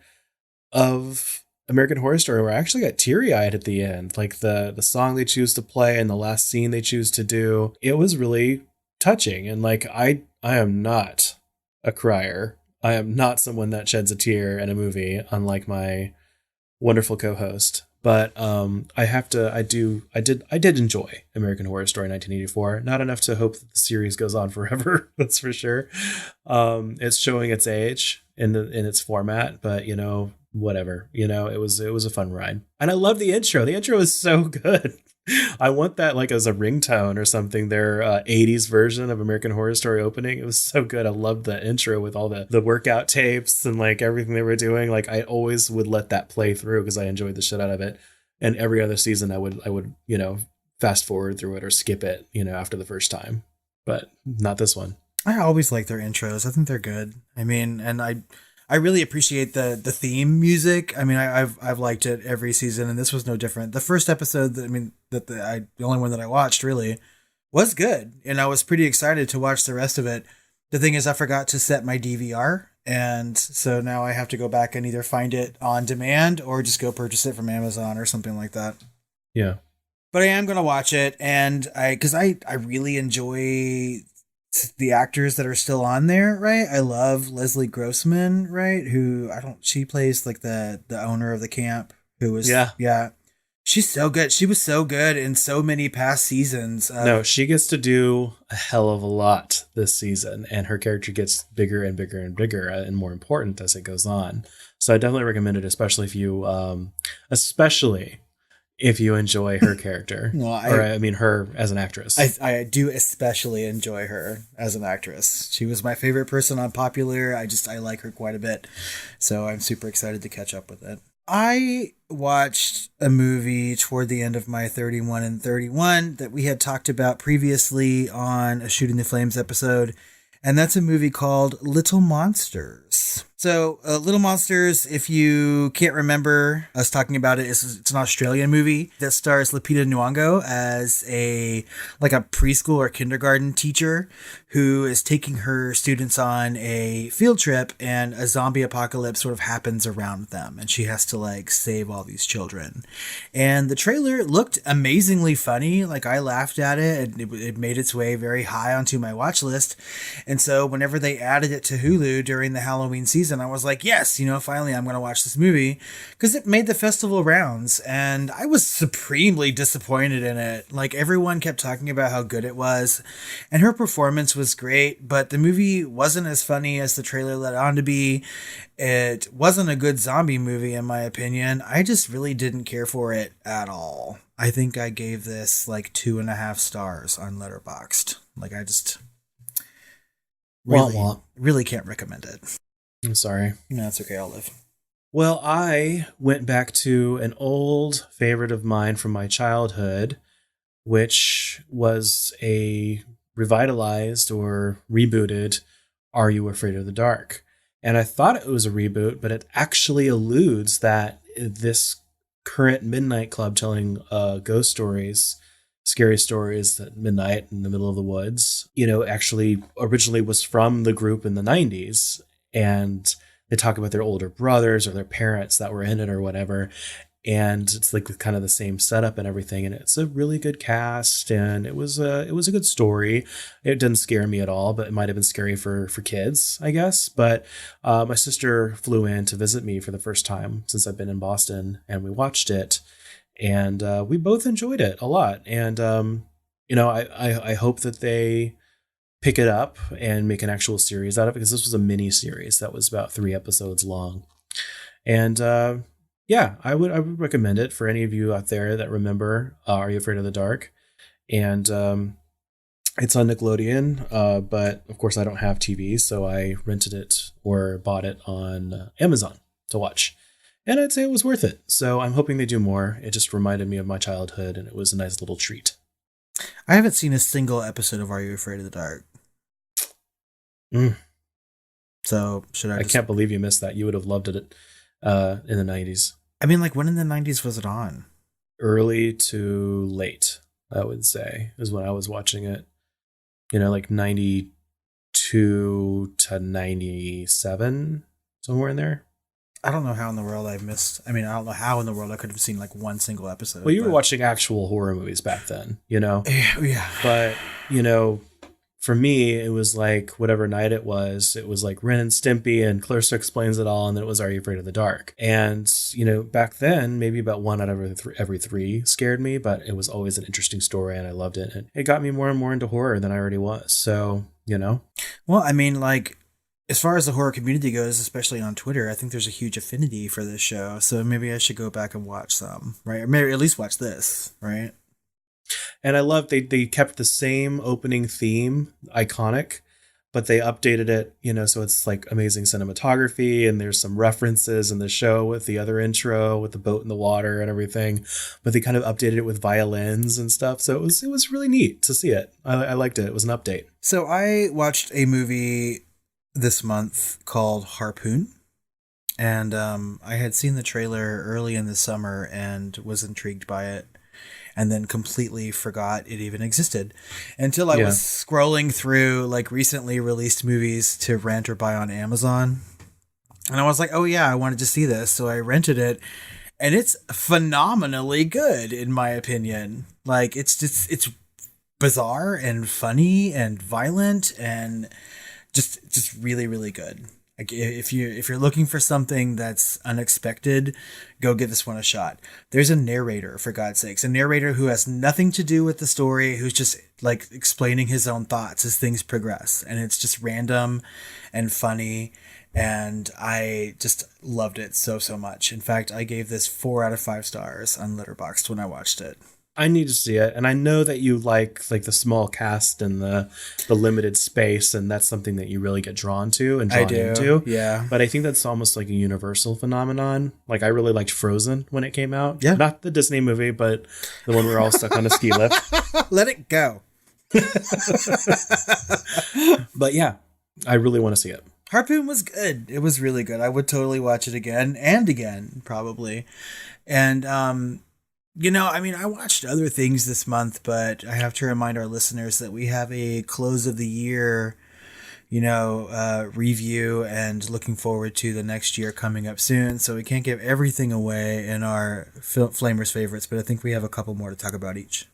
of American Horror Story where I actually got teary-eyed at the end. The song they choose to play and the last scene they choose to do, it was really touching. And I am not a crier. I am not someone that sheds a tear in a movie, unlike my wonderful co-host. But I did enjoy American Horror Story 1984. Not enough to hope that the series goes on forever, that's for sure. It's showing its age in its format, but whatever. It was a fun ride. And I love the intro. The intro is so good. I want that as a ringtone or something, their 80s version of American Horror Story opening. It was so good. I loved the intro with all the workout tapes and everything they were doing. I always would let that play through because I enjoyed the shit out of it. And every other season I would fast forward through it or skip it, after the first time. But not this one. I always like their intros. I think they're good. I mean, and I really appreciate the theme music. I mean, I've liked it every season, and this was no different. The first episode, the only one that I watched really was good, and I was pretty excited to watch the rest of it. The thing is, I forgot to set my DVR, and so now I have to go back and either find it on demand or just go purchase it from Amazon or something like that. Yeah, but I am gonna watch it, and because I really enjoy the actors that are still on there, right? I love Leslie Grossman, right? She plays the owner of the camp who was, yeah. She's so good. She was so good in so many past seasons. No, she gets to do a hell of a lot this season, and her character gets bigger and bigger and bigger and more important as it goes on. So I definitely recommend it, especially if you enjoy her character. Her as an actress. I do especially enjoy her as an actress. She was my favorite person on Popular. I like her quite a bit. So I'm super excited to catch up with it. I watched a movie toward the end of my 31 and 31 that we had talked about previously on a Shooting the Flames episode. And that's a movie called Little Monsters. So, Little Monsters, if you can't remember us talking about it, it's an Australian movie that stars Lupita Nyong'o as a preschool or kindergarten teacher who is taking her students on a field trip, and a zombie apocalypse sort of happens around them, and she has to save all these children. And the trailer looked amazingly funny. I laughed at it, and it made its way very high onto my watch list. And so whenever they added it to Hulu during the Halloween season, I was like, yes, finally I'm going to watch this movie, because it made the festival rounds, and I was supremely disappointed in it. Everyone kept talking about how good it was, and her performance was great, but the movie wasn't as funny as the trailer led on to be. It wasn't a good zombie movie, in my opinion. I just really didn't care for it at all. I think I gave this 2.5 stars on Letterboxd. I just really can't recommend it. I'm sorry. No, that's okay. I'll live. Well, I went back to an old favorite of mine from my childhood, which was a revitalized or rebooted Are You Afraid of the Dark? And I thought it was a reboot, but it actually alludes that this current Midnight Club telling ghost stories, scary stories at midnight in the middle of the woods, actually originally was from the group in the 90s. And they talk about their older brothers or their parents that were in it or whatever. And it's kind of the same setup and everything. And it's a really good cast, and it was a good story. It didn't scare me at all, but it might have been scary for kids, I guess. But my sister flew in to visit me for the first time since I've been in Boston, and we watched it, and we both enjoyed it a lot. And, I hope that they pick it up and make an actual series out of it, because this was a mini series that was about 3 episodes long. And I would recommend it for any of you out there that remember Are You Afraid of the Dark? And It's on Nickelodeon, but of course I don't have TV, so I rented it or bought it on Amazon to watch. And I'd say it was worth it. So I'm hoping they do more. It just reminded me of my childhood, and it was a nice little treat. I haven't seen a single episode of Are You Afraid of the Dark? So should I? I can't believe you missed that. You would have loved it in the 90s. I mean, like, when in the 90s was it on? Early to late, I would say, is when I was watching it. You know, like 92 to 97, somewhere in there. I don't know how in the world I missed. I mean, I don't know how in the world I could have seen like one single episode. Well, you were watching actual horror movies back then, you know? Yeah. But, you know, for me, it was like whatever night it was like Ren and Stimpy and Clarissa Explains It All, and then it was Are You Afraid of the Dark? And, you know, back then, maybe about one out of every three scared me, but it was always an interesting story and I loved it. And it got me more and more into horror than I already was. So, you know? Well, I mean, like, as far as the horror community goes, especially on Twitter, I think there's a huge affinity for this show. So maybe I should go back and watch some, right? Or maybe at least watch this, right? And I love they kept the same opening theme, iconic, but they updated it, you know, so it's like amazing cinematography and there's some references in the show with the other intro with the boat in the water and everything, but they kind of updated it with violins and stuff. So it was really neat to see it. I liked it. It was an update. So I watched a movie this month called Harpoon. And I had seen the trailer early in the summer and was intrigued by it, and then completely forgot it even existed until I was scrolling through like recently released movies to rent or buy on Amazon. And I was like, oh yeah, I wanted to see this. So I rented it, and it's phenomenally good in my opinion. Like, it's bizarre and funny and violent and just really, really good. Like, if you're looking for something that's unexpected, go give this one a shot. There's a narrator, for God's sakes, a narrator who has nothing to do with the story, who's just like explaining his own thoughts as things progress, and it's just random and funny, and I just loved it so much. In fact, I gave this 4 out of 5 stars on Letterboxd when I watched it. I need to see it, and I know that you like the small cast and the limited space, and that's something that you really get drawn to and drawn into. Yeah, but I think that's almost like a universal phenomenon. Like, I really liked Frozen when it came out. Yeah, not the Disney movie, but the one where we're all stuck on a ski lift. Let it go. But yeah, I really want to see it. Harpoon was good. It was really good. I would totally watch it again and again, probably. And you know, I mean, I watched other things this month, but I have to remind our listeners that we have a close of the year, you know, review, and looking forward to the next year coming up soon. So we can't give everything away in our Flamers favorites, but I think we have a couple more to talk about each.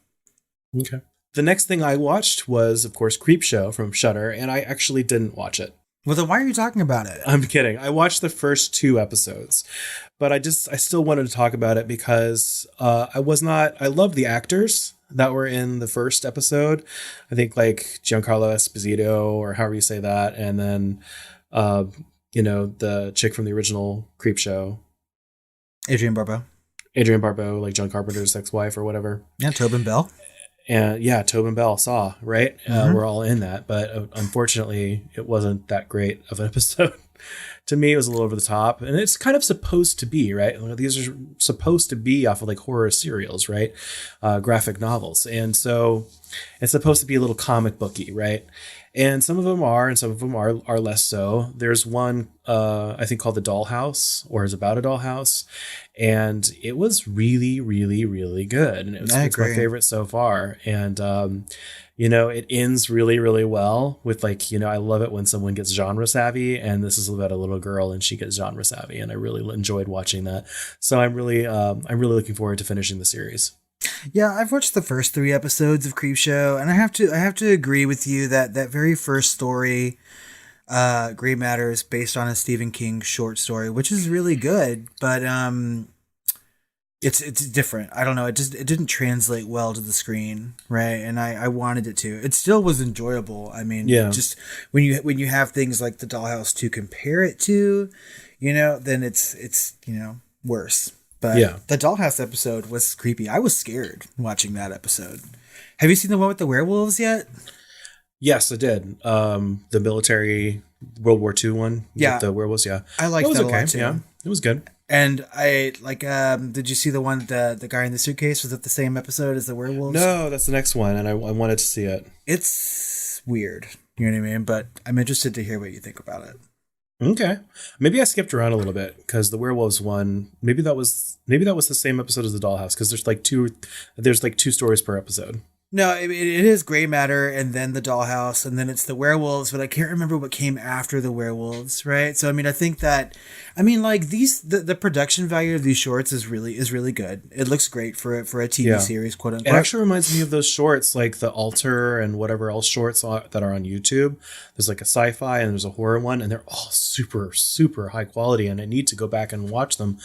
Okay. The next thing I watched was, of course, Creepshow from Shudder, and I actually didn't watch it. Well, then why are you talking about it? I'm kidding. I watched the first 2 episodes, but I still wanted to talk about it because I love the actors that were in the first episode. I think like Giancarlo Esposito, or however you say that. And then, you know, the chick from the original Creepshow. Adrienne Barbeau, like John Carpenter's ex-wife or whatever. Yeah, Tobin Bell. And yeah, Tobin Bell, Saw, right? We're all in that, but unfortunately, it wasn't that great of an episode. To me, it was a little over the top, and it's kind of supposed to be, right? These are supposed to be off of like horror serials, right? Graphic novels, and so it's supposed to be a little comic booky, right? And some of them are, and some of them are less so. There's one, I think, called The Dollhouse, or is about a dollhouse. And it was really, really, really good. And it's my favorite so far. And, you know, it ends really, really well with, like, you know, I love it when someone gets genre savvy. And this is about a little girl and she gets genre savvy. And I really enjoyed watching that. So I'm really looking forward to finishing the series. Yeah, I've watched the first 3 episodes of Creepshow, and I have to agree with you that very first story, Grey Matter, is based on a Stephen King short story, which is really good, but it's different. I don't know, it didn't translate well to the screen, right? And I wanted it to. It still was enjoyable. I mean, just when you have things like The Dollhouse to compare it to, you know, then it's you know, worse. But the Dollhouse episode was creepy. I was scared watching that episode. Have you seen the one with the werewolves yet? Yes, it did. The military World War II one. Yeah. With the werewolves. Yeah. I liked It was that a okay. lot too. Yeah. It was good. And I like. Did you see the one the guy in the suitcase? Was it the same episode as the werewolves? No, that's the next one, and I wanted to see it. It's weird. You know what I mean? But I'm interested to hear what you think about it. Okay, maybe I skipped around a little bit because the werewolves one. Maybe that was the same episode as the dollhouse because there's like two stories per episode. No, it is Gray Matter, and then the Dollhouse, and then it's the werewolves. But I can't remember what came after the werewolves, right? So I mean, I think that, like the production value of these shorts is really good. It looks great for a TV series, quote unquote. It actually reminds me of those shorts, like the Alter and whatever else shorts that are on YouTube. There's like a sci-fi and there's a horror one, and they're all super high quality. And I need to go back and watch them.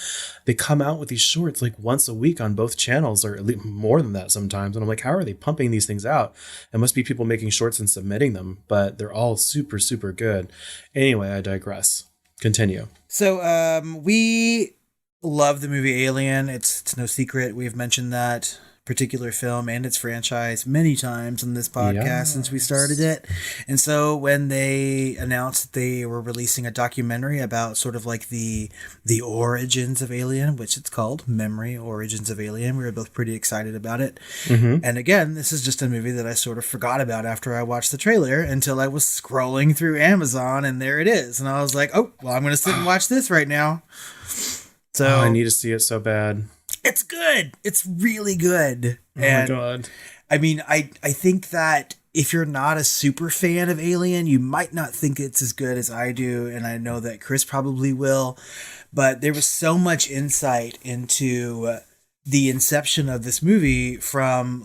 They come out with these shorts like once a week on both channels, or at least more than that sometimes. And I'm like, how are they pumping these things out? It must be people making shorts and submitting them, but they're all super good. Anyway, I digress. Continue. So we love the movie Alien. It's no secret. We've mentioned that particular film and its franchise many times on this podcast since we started it. And so when they announced that they were releasing a documentary about sort of like the origins of Alien, which it's called Memory Origins of Alien, we were both pretty excited about it. Mm-hmm. And again, this is just a movie that I sort of forgot about after I watched the trailer until I was scrolling through Amazon and there it is. And I was like, oh, well, I'm going to sit and watch this right now. So I need to see it so bad. It's good. It's really good. Oh my God. I mean, I think that if you're not a super fan of Alien, you might not think it's as good as I do. And I know that Chris probably will. But there was so much insight into the inception of this movie from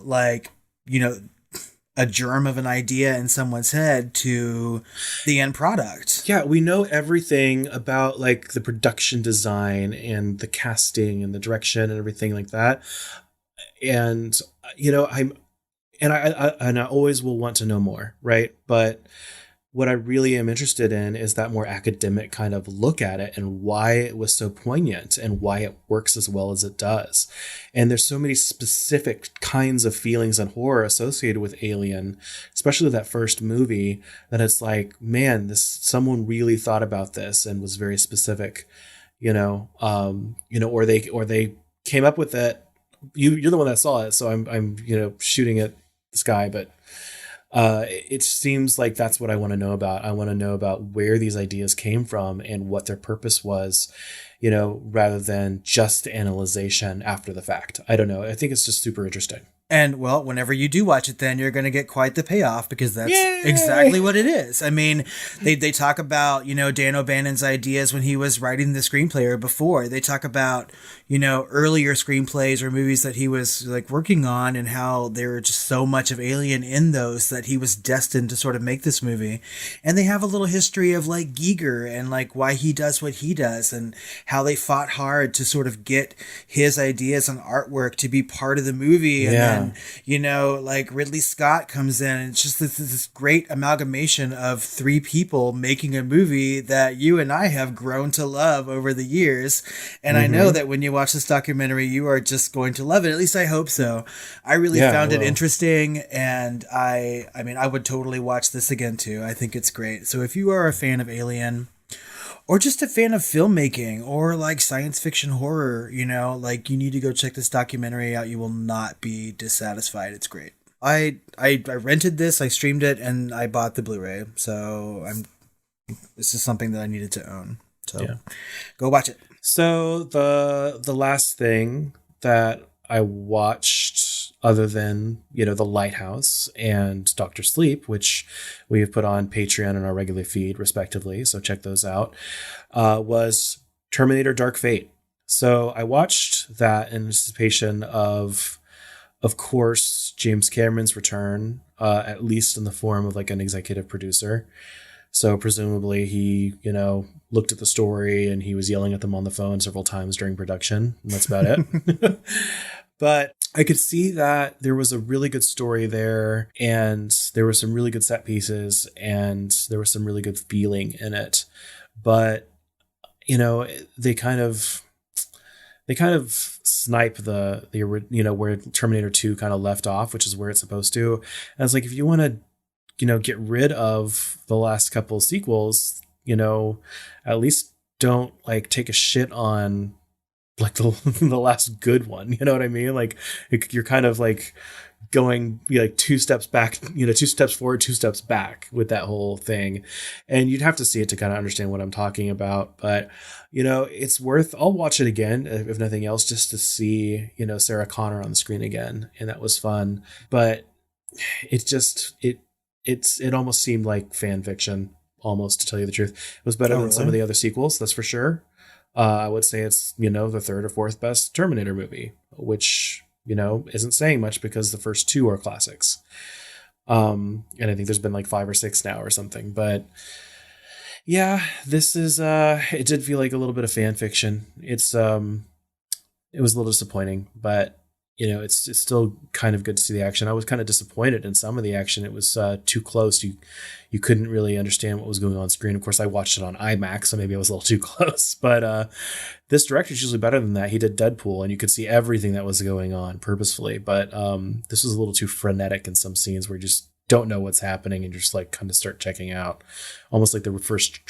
a germ of an idea in someone's head to the end product. Yeah, we know everything about like the production design and the casting and the direction and everything like that. And I always will want to know more, right? But what I really am interested in is that more academic kind of look at it and why it was so poignant and why it works as well as it does. And there's so many specific kinds of feelings and horror associated with Alien, especially that first movie, that it's like, man, someone really thought about this and was very specific, or they came up with it. You're the one that saw it, so I'm shooting at this guy, but it seems like that's what I want to know about. I want to know about where these ideas came from and what their purpose was, rather than just analyzation after the fact. I don't know. I think it's just super interesting. And, well, whenever you do watch it, then you're going to get quite the payoff because that's exactly what it is. I mean, they talk about, Dan O'Bannon's ideas when he was writing the screenplay or before. They talk about, earlier screenplays or movies that he was like working on and how there were just so much of Alien in those that he was destined to sort of make this movie. And they have a little history of like Giger and like why he does what he does and how they fought hard to sort of get his ideas and artwork to be part of the movie. And then, like Ridley Scott comes in and it's just this great amalgamation of three people making a movie that you and I have grown to love over the years. And I know that when you watch this documentary, you are just going to love it. At least I hope so. I really found it interesting. And I mean, I would totally watch this again too. I think it's great. So if you are a fan of Alien, or just a fan of filmmaking or like science fiction horror, like you need to go check this documentary out. You will not be dissatisfied. It's great. I rented this, I streamed it, and I bought the Blu-ray. So this is something that I needed to own. So go watch it. So the last thing that I watched, other than, The Lighthouse and Dr. Sleep, which we have put on Patreon and our regular feed, respectively, so check those out, was Terminator Dark Fate. So I watched that in anticipation of course, James Cameron's return, at least in the form of like an executive producer. So presumably he, looked at the story and he was yelling at them on the phone several times during production. And that's about it. But I could see that there was a really good story there and there were some really good set pieces and there was some really good feeling in it. But, they kind of snipe the where Terminator 2 kind of left off, which is where it's supposed to. And it's like, if you want to get rid of the last couple sequels, at least don't like take a shit on like the last good one. You know what I mean? Like you're kind of like going like 2 steps back, 2 steps forward, 2 steps back with that whole thing. And you'd have to see it to kind of understand what I'm talking about. But, it's I'll watch it again, if nothing else, just to see, Sarah Connor on the screen again. And that was fun. But it just, it almost seemed like fan fiction, almost, to tell you the truth. It was better than some of the other sequels, that's for sure. I would say it's, the third or fourth best Terminator movie, which, isn't saying much because the first 2 are classics. And I think there's been like 5 or 6 now or something. But yeah, this is, it did feel like a little bit of fan fiction. It was a little disappointing, but it's still kind of good to see the action. I was kind of disappointed in some of the action. It was too close. You couldn't really understand what was going on screen. Of course, I watched it on IMAX, so maybe I was a little too close. But this director's usually better than that. He did Deadpool, and you could see everything that was going on purposefully. But this was a little too frenetic in some scenes where you just don't know what's happening and you're just like kind of start checking out, almost like the first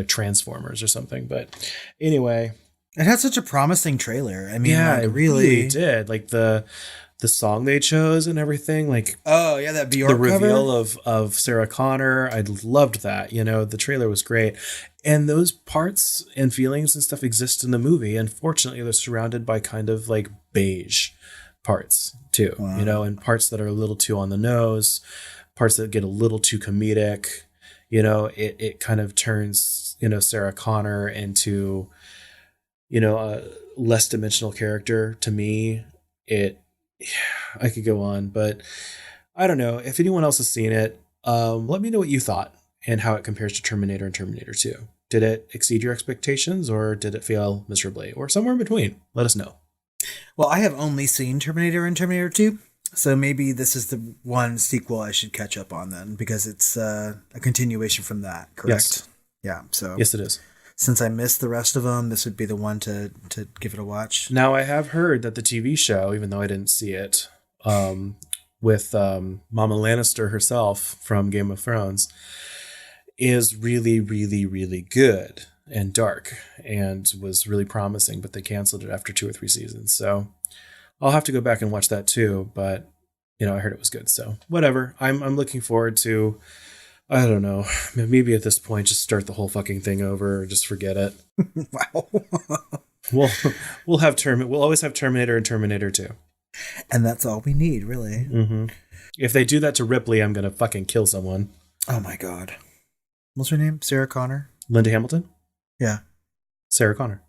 Transformers or something. But anyway. It had such a promising trailer. I mean, yeah, like, it really did. Like the song they chose and everything. Like, oh yeah, that Bjork the reveal cover of Sarah Connor. I loved that. The trailer was great, and those parts and feelings and stuff exist in the movie. Unfortunately, they're surrounded by kind of like beige parts too. Wow. And parts that are a little too on the nose, parts that get a little too comedic. It kind of turns Sarah Connor into a less dimensional character to me. I could go on, but I don't know. If anyone else has seen it, let me know what you thought and how it compares to Terminator and Terminator 2. Did it exceed your expectations, or did it fail miserably, or somewhere in between? Let us know. Well, I have only seen Terminator and Terminator 2, so maybe this is the one sequel I should catch up on then, because it's a continuation from that, correct? Yes. Yeah, so. Yes, it is. Since I missed the rest of them, this would be the one to give it a watch. Now, I have heard that the TV show, even though I didn't see it, with Mama Lannister herself from Game of Thrones, is really, really, really good and dark and was really promising, but they canceled it after 2 or 3 seasons. So I'll have to go back and watch that too. But, I heard it was good. So whatever. I'm looking forward to... I don't know. Maybe at this point, just start the whole fucking thing over or just forget it. Wow. We'll always have Terminator and Terminator 2. And that's all we need, really. Mm-hmm. If they do that to Ripley, I'm going to fucking kill someone. Oh my God. What's her name? Sarah Connor? Linda Hamilton? Yeah. Sarah Connor.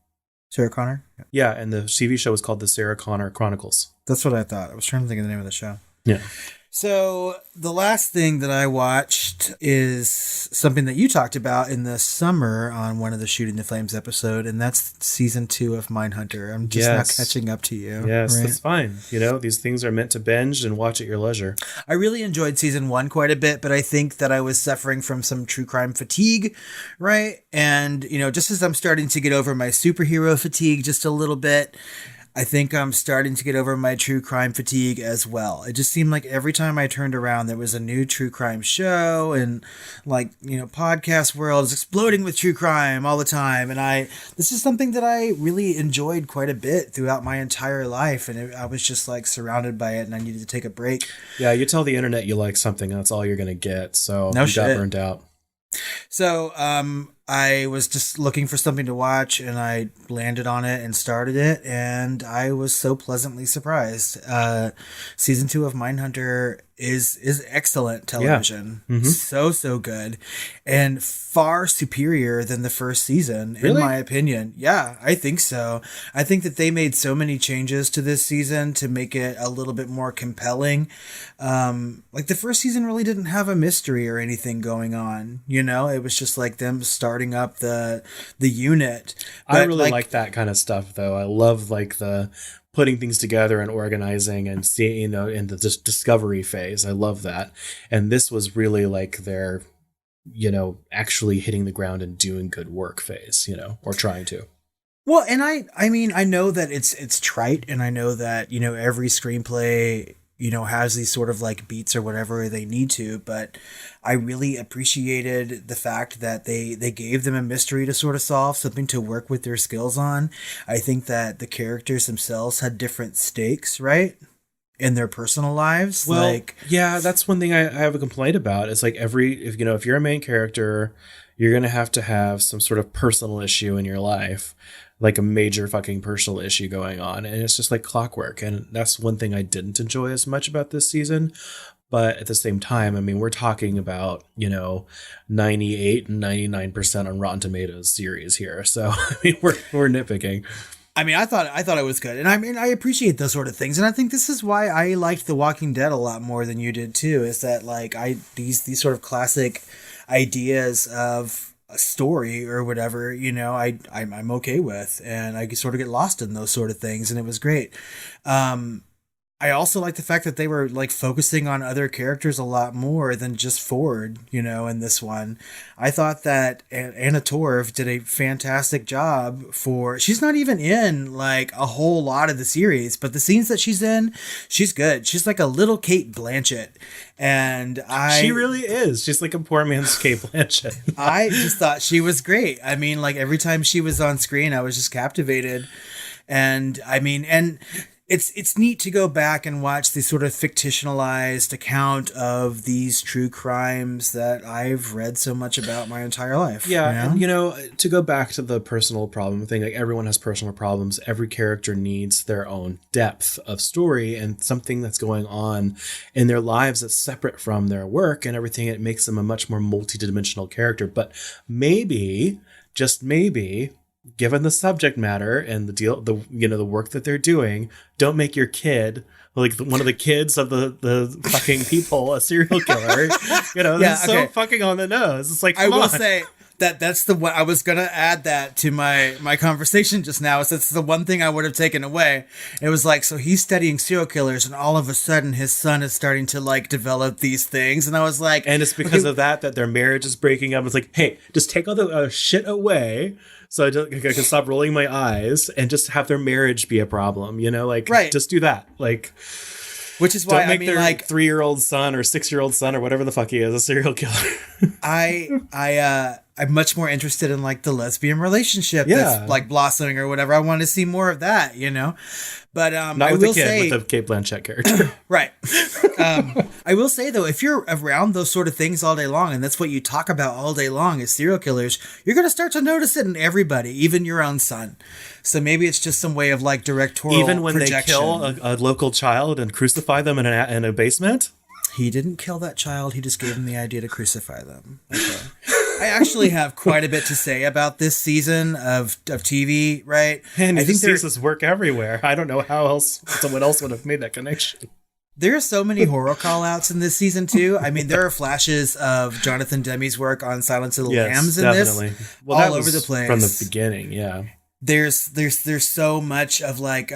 Sarah Connor? Yeah, and the TV show is called The Sarah Connor Chronicles. That's what I thought. I was trying to think of the name of the show. Yeah. So the last thing that I watched is something that you talked about in the summer on one of the Shooting the Flames episode, and that's season 2 of Mindhunter. I'm just not catching up to you. Yes, right? That's fine. These things are meant to binge and watch at your leisure. I really enjoyed season 1 quite a bit, but I think that I was suffering from some true crime fatigue, right? And, just as I'm starting to get over my superhero fatigue just a little bit, I think I'm starting to get over my true crime fatigue as well. It just seemed like every time I turned around, there was a new true crime show, and podcast world is exploding with true crime all the time. And this is something that I really enjoyed quite a bit throughout my entire life. And I was just like surrounded by it, and I needed to take a break. Yeah. You tell the internet you like something, and that's all you're going to get. So no you shit. got burned out. So, I was just looking for something to watch, and I landed on it and started it, and I was so pleasantly surprised. Season 2 of Mindhunter is excellent television. Yeah. Mm-hmm. So good, and far superior than the first season, really? in my opinion. Yeah, I think so. I think that they made so many changes to this season to make it a little bit more compelling. Like the first season really didn't have a mystery or anything going on. It was just like them starting up the unit. But I really like that kind of stuff, though. I love the putting things together and organizing and seeing, in the discovery phase. I love that. And this was really like their, actually hitting the ground and doing good work phase, or trying to. Well, and I mean, I know that it's trite, and I know that, every screenplay, has these sort of like beats or whatever they need to, but I really appreciated the fact that they gave them a mystery to sort of solve, something to work with their skills on. I think that the characters themselves had different stakes, right? In their personal lives. Well, yeah, that's one thing I have a complaint about. It's like if you're a main character, you're going to have some sort of personal issue in your life, like a major fucking personal issue going on. And it's just like clockwork. And that's one thing I didn't enjoy as much about this season. But at the same time, I mean, we're talking about, 98 and 99% on Rotten Tomatoes series here. So, I mean, we're nitpicking. I mean, I thought it was good. And I mean, I appreciate those sort of things. And I think this is why I liked The Walking Dead a lot more than you did too, is that like these sort of classic ideas of a story or whatever, I'm okay with, and I sort of get lost in those sort of things, and it was great. I also like the fact that they were like focusing on other characters a lot more than just Ford, in this one. I thought that Anna Torv did a fantastic job she's not even in like a whole lot of the series, but the scenes that she's in, she's good. She's like a little Cate Blanchett. And she really is. She's like a poor man's Cate Blanchett. I just thought she was great. I mean, like every time she was on screen, I was just captivated. And I mean, it's neat to go back and watch the sort of fictionalized account of these true crimes that I've read so much about my entire life. Yeah. And, to go back to the personal problem thing, like everyone has personal problems. Every character needs their own depth of story and something that's going on in their lives that's separate from their work and everything. It makes them a much more multidimensional character. But maybe, just maybe, given the subject matter and the work that they're doing, don't make your kid like one of the kids of the fucking people a serial killer. That's so fucking on the nose. It's like, I will say that's the one I was gonna add that to my conversation just now. Is that's the one thing I would have taken away. It was like, so he's studying serial killers, and all of a sudden his son is starting to like develop these things, and I was like, and it's because of that their marriage is breaking up. It's like, hey, just take all the shit away. So I can stop rolling my eyes and just have their marriage be a problem, right. Just do that. Like, which is why don't make their 3-year-old son or 6-year-old son or whatever the fuck he is a serial killer. I'm much more interested in like the lesbian relationship that's like blossoming or whatever. I want to see more of that, But not with the kid, with the Cate Blanchett character. Right. I will say though, if you're around those sort of things all day long, and that's what you talk about all day long is serial killers, you're going to start to notice it in everybody, even your own son. So maybe it's just some way of like directorial even when projection. They kill a local child and crucify them in a basement. He didn't kill that child. He just gave him the idea to crucify them. Okay. I actually have quite a bit to say about this season of TV, right? And I think sees this work everywhere. I don't know how else someone else would have made that connection. There are so many horror call-outs in this season, too. I mean, there are flashes of Jonathan Demme's work on Silence of the Lambs in definitely. this. Well, all over the place. From the beginning, yeah. There's so much of like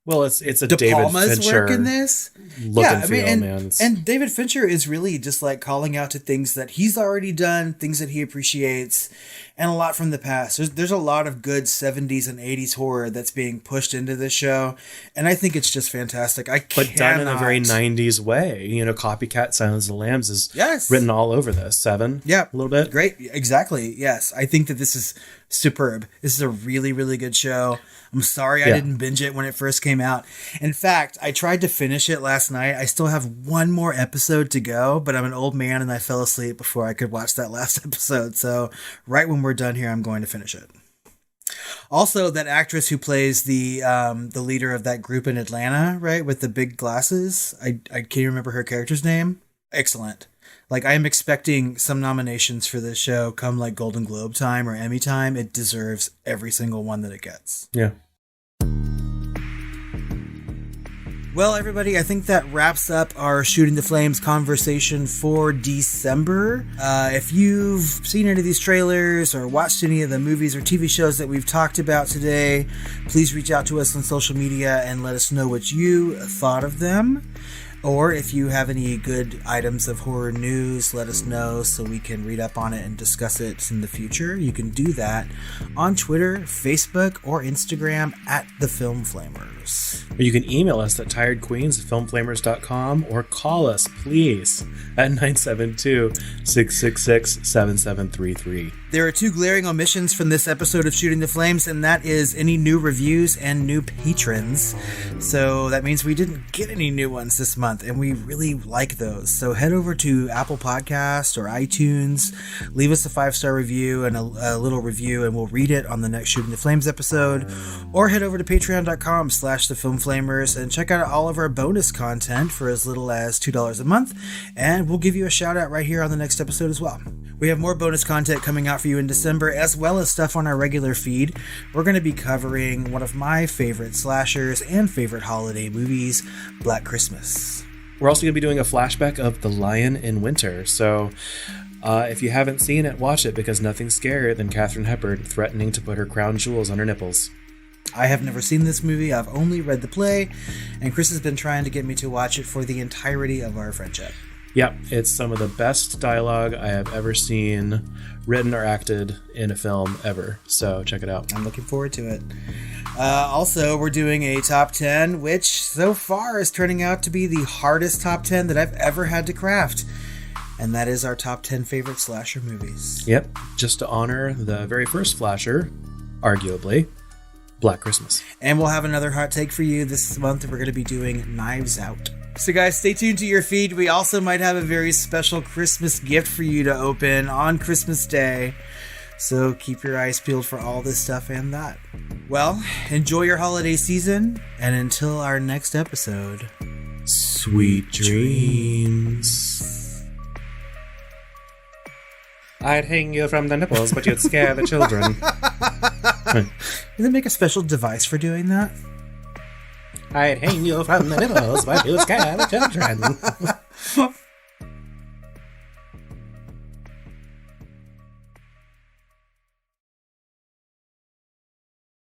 well, it's a De David Palma's Fincher work in this. Look and feel, man. And David Fincher is really just like calling out to things that he's already done, things that he appreciates, and a lot from the past. There's a lot of good 70s and 80s horror that's being pushed into this show, and I think it's just fantastic. But done in a very 90s way. Copycat Silence of the Lambs is written all over this. Seven, yeah, a little bit. Great, exactly. Yes, I think that this is superb. This is a really, really good show. I'm sorry I didn't binge it when it first came out. In fact, I tried to finish it last night. I still have one more episode to go, but I'm an old man and I fell asleep before I could watch that last episode. So right when we're done here, I'm going to finish it. Also, that actress who plays the leader of that group in Atlanta, right, with the big glasses, I can't remember her character's name. Excellent. Like, I am expecting some nominations for this show come like Golden Globe time or Emmy time. It deserves every single one that it gets. Yeah. Well, everybody, I think that wraps up our Shooting the Flames conversation for December. If you've seen any of these trailers or watched any of the movies or TV shows that we've talked about today, please reach out to us on social media and let us know what you thought of them. Or if you have any good items of horror news, let us know so we can read up on it and discuss it in the future. You can do that on Twitter, Facebook, or Instagram at The Film Flamers. Or you can email us at tiredqueens@filmflamers.com or call us, please, at 972-666-7733. There are 2 glaring omissions from this episode of Shooting the Flames, and that is any new reviews and new patrons. So that means we didn't get any new ones this month, and we really like those. So head over to Apple Podcasts or iTunes, leave us a 5-star review and a little review, and we'll read it on the next Shooting the Flames episode. Or head over to patreon.com/thefilmflamers and check out all of our bonus content for as little as $2 a month, and we'll give you a shout out right here on the next episode as well. We have more bonus content coming out for you in December, as well as stuff on our regular feed. We're going to be covering one of my favorite slashers and favorite holiday movies, Black Christmas. We're also going to be doing a flashback of The Lion in Winter, so if you haven't seen it, watch it, because nothing's scarier than Katharine Hepburn threatening to put her crown jewels on her nipples. I have never seen this movie. I've only read the play, and Chris has been trying to get me to watch it for the entirety of our friendship. Yep, it's some of the best dialogue I have ever seen written or acted in a film ever. So check it out. I'm looking forward to it. Also, we're doing a top 10, which so far is turning out to be the hardest top 10 that I've ever had to craft. And that is our top 10 favorite slasher movies. Yep, just to honor the very first slasher, arguably, Black Christmas. And we'll have another hot take for you this month. We're going to be doing Knives Out. So guys, stay tuned to your feed. We also might have a very special Christmas gift for you to open on Christmas Day. So keep your eyes peeled for all this stuff and that. Well, enjoy your holiday season, and until our next episode, sweet dreams. I'd hang you from the nipples, but you'd scare the children. Did they make a special device for doing that? I'd hang you from the nipples, but you'd scare the children.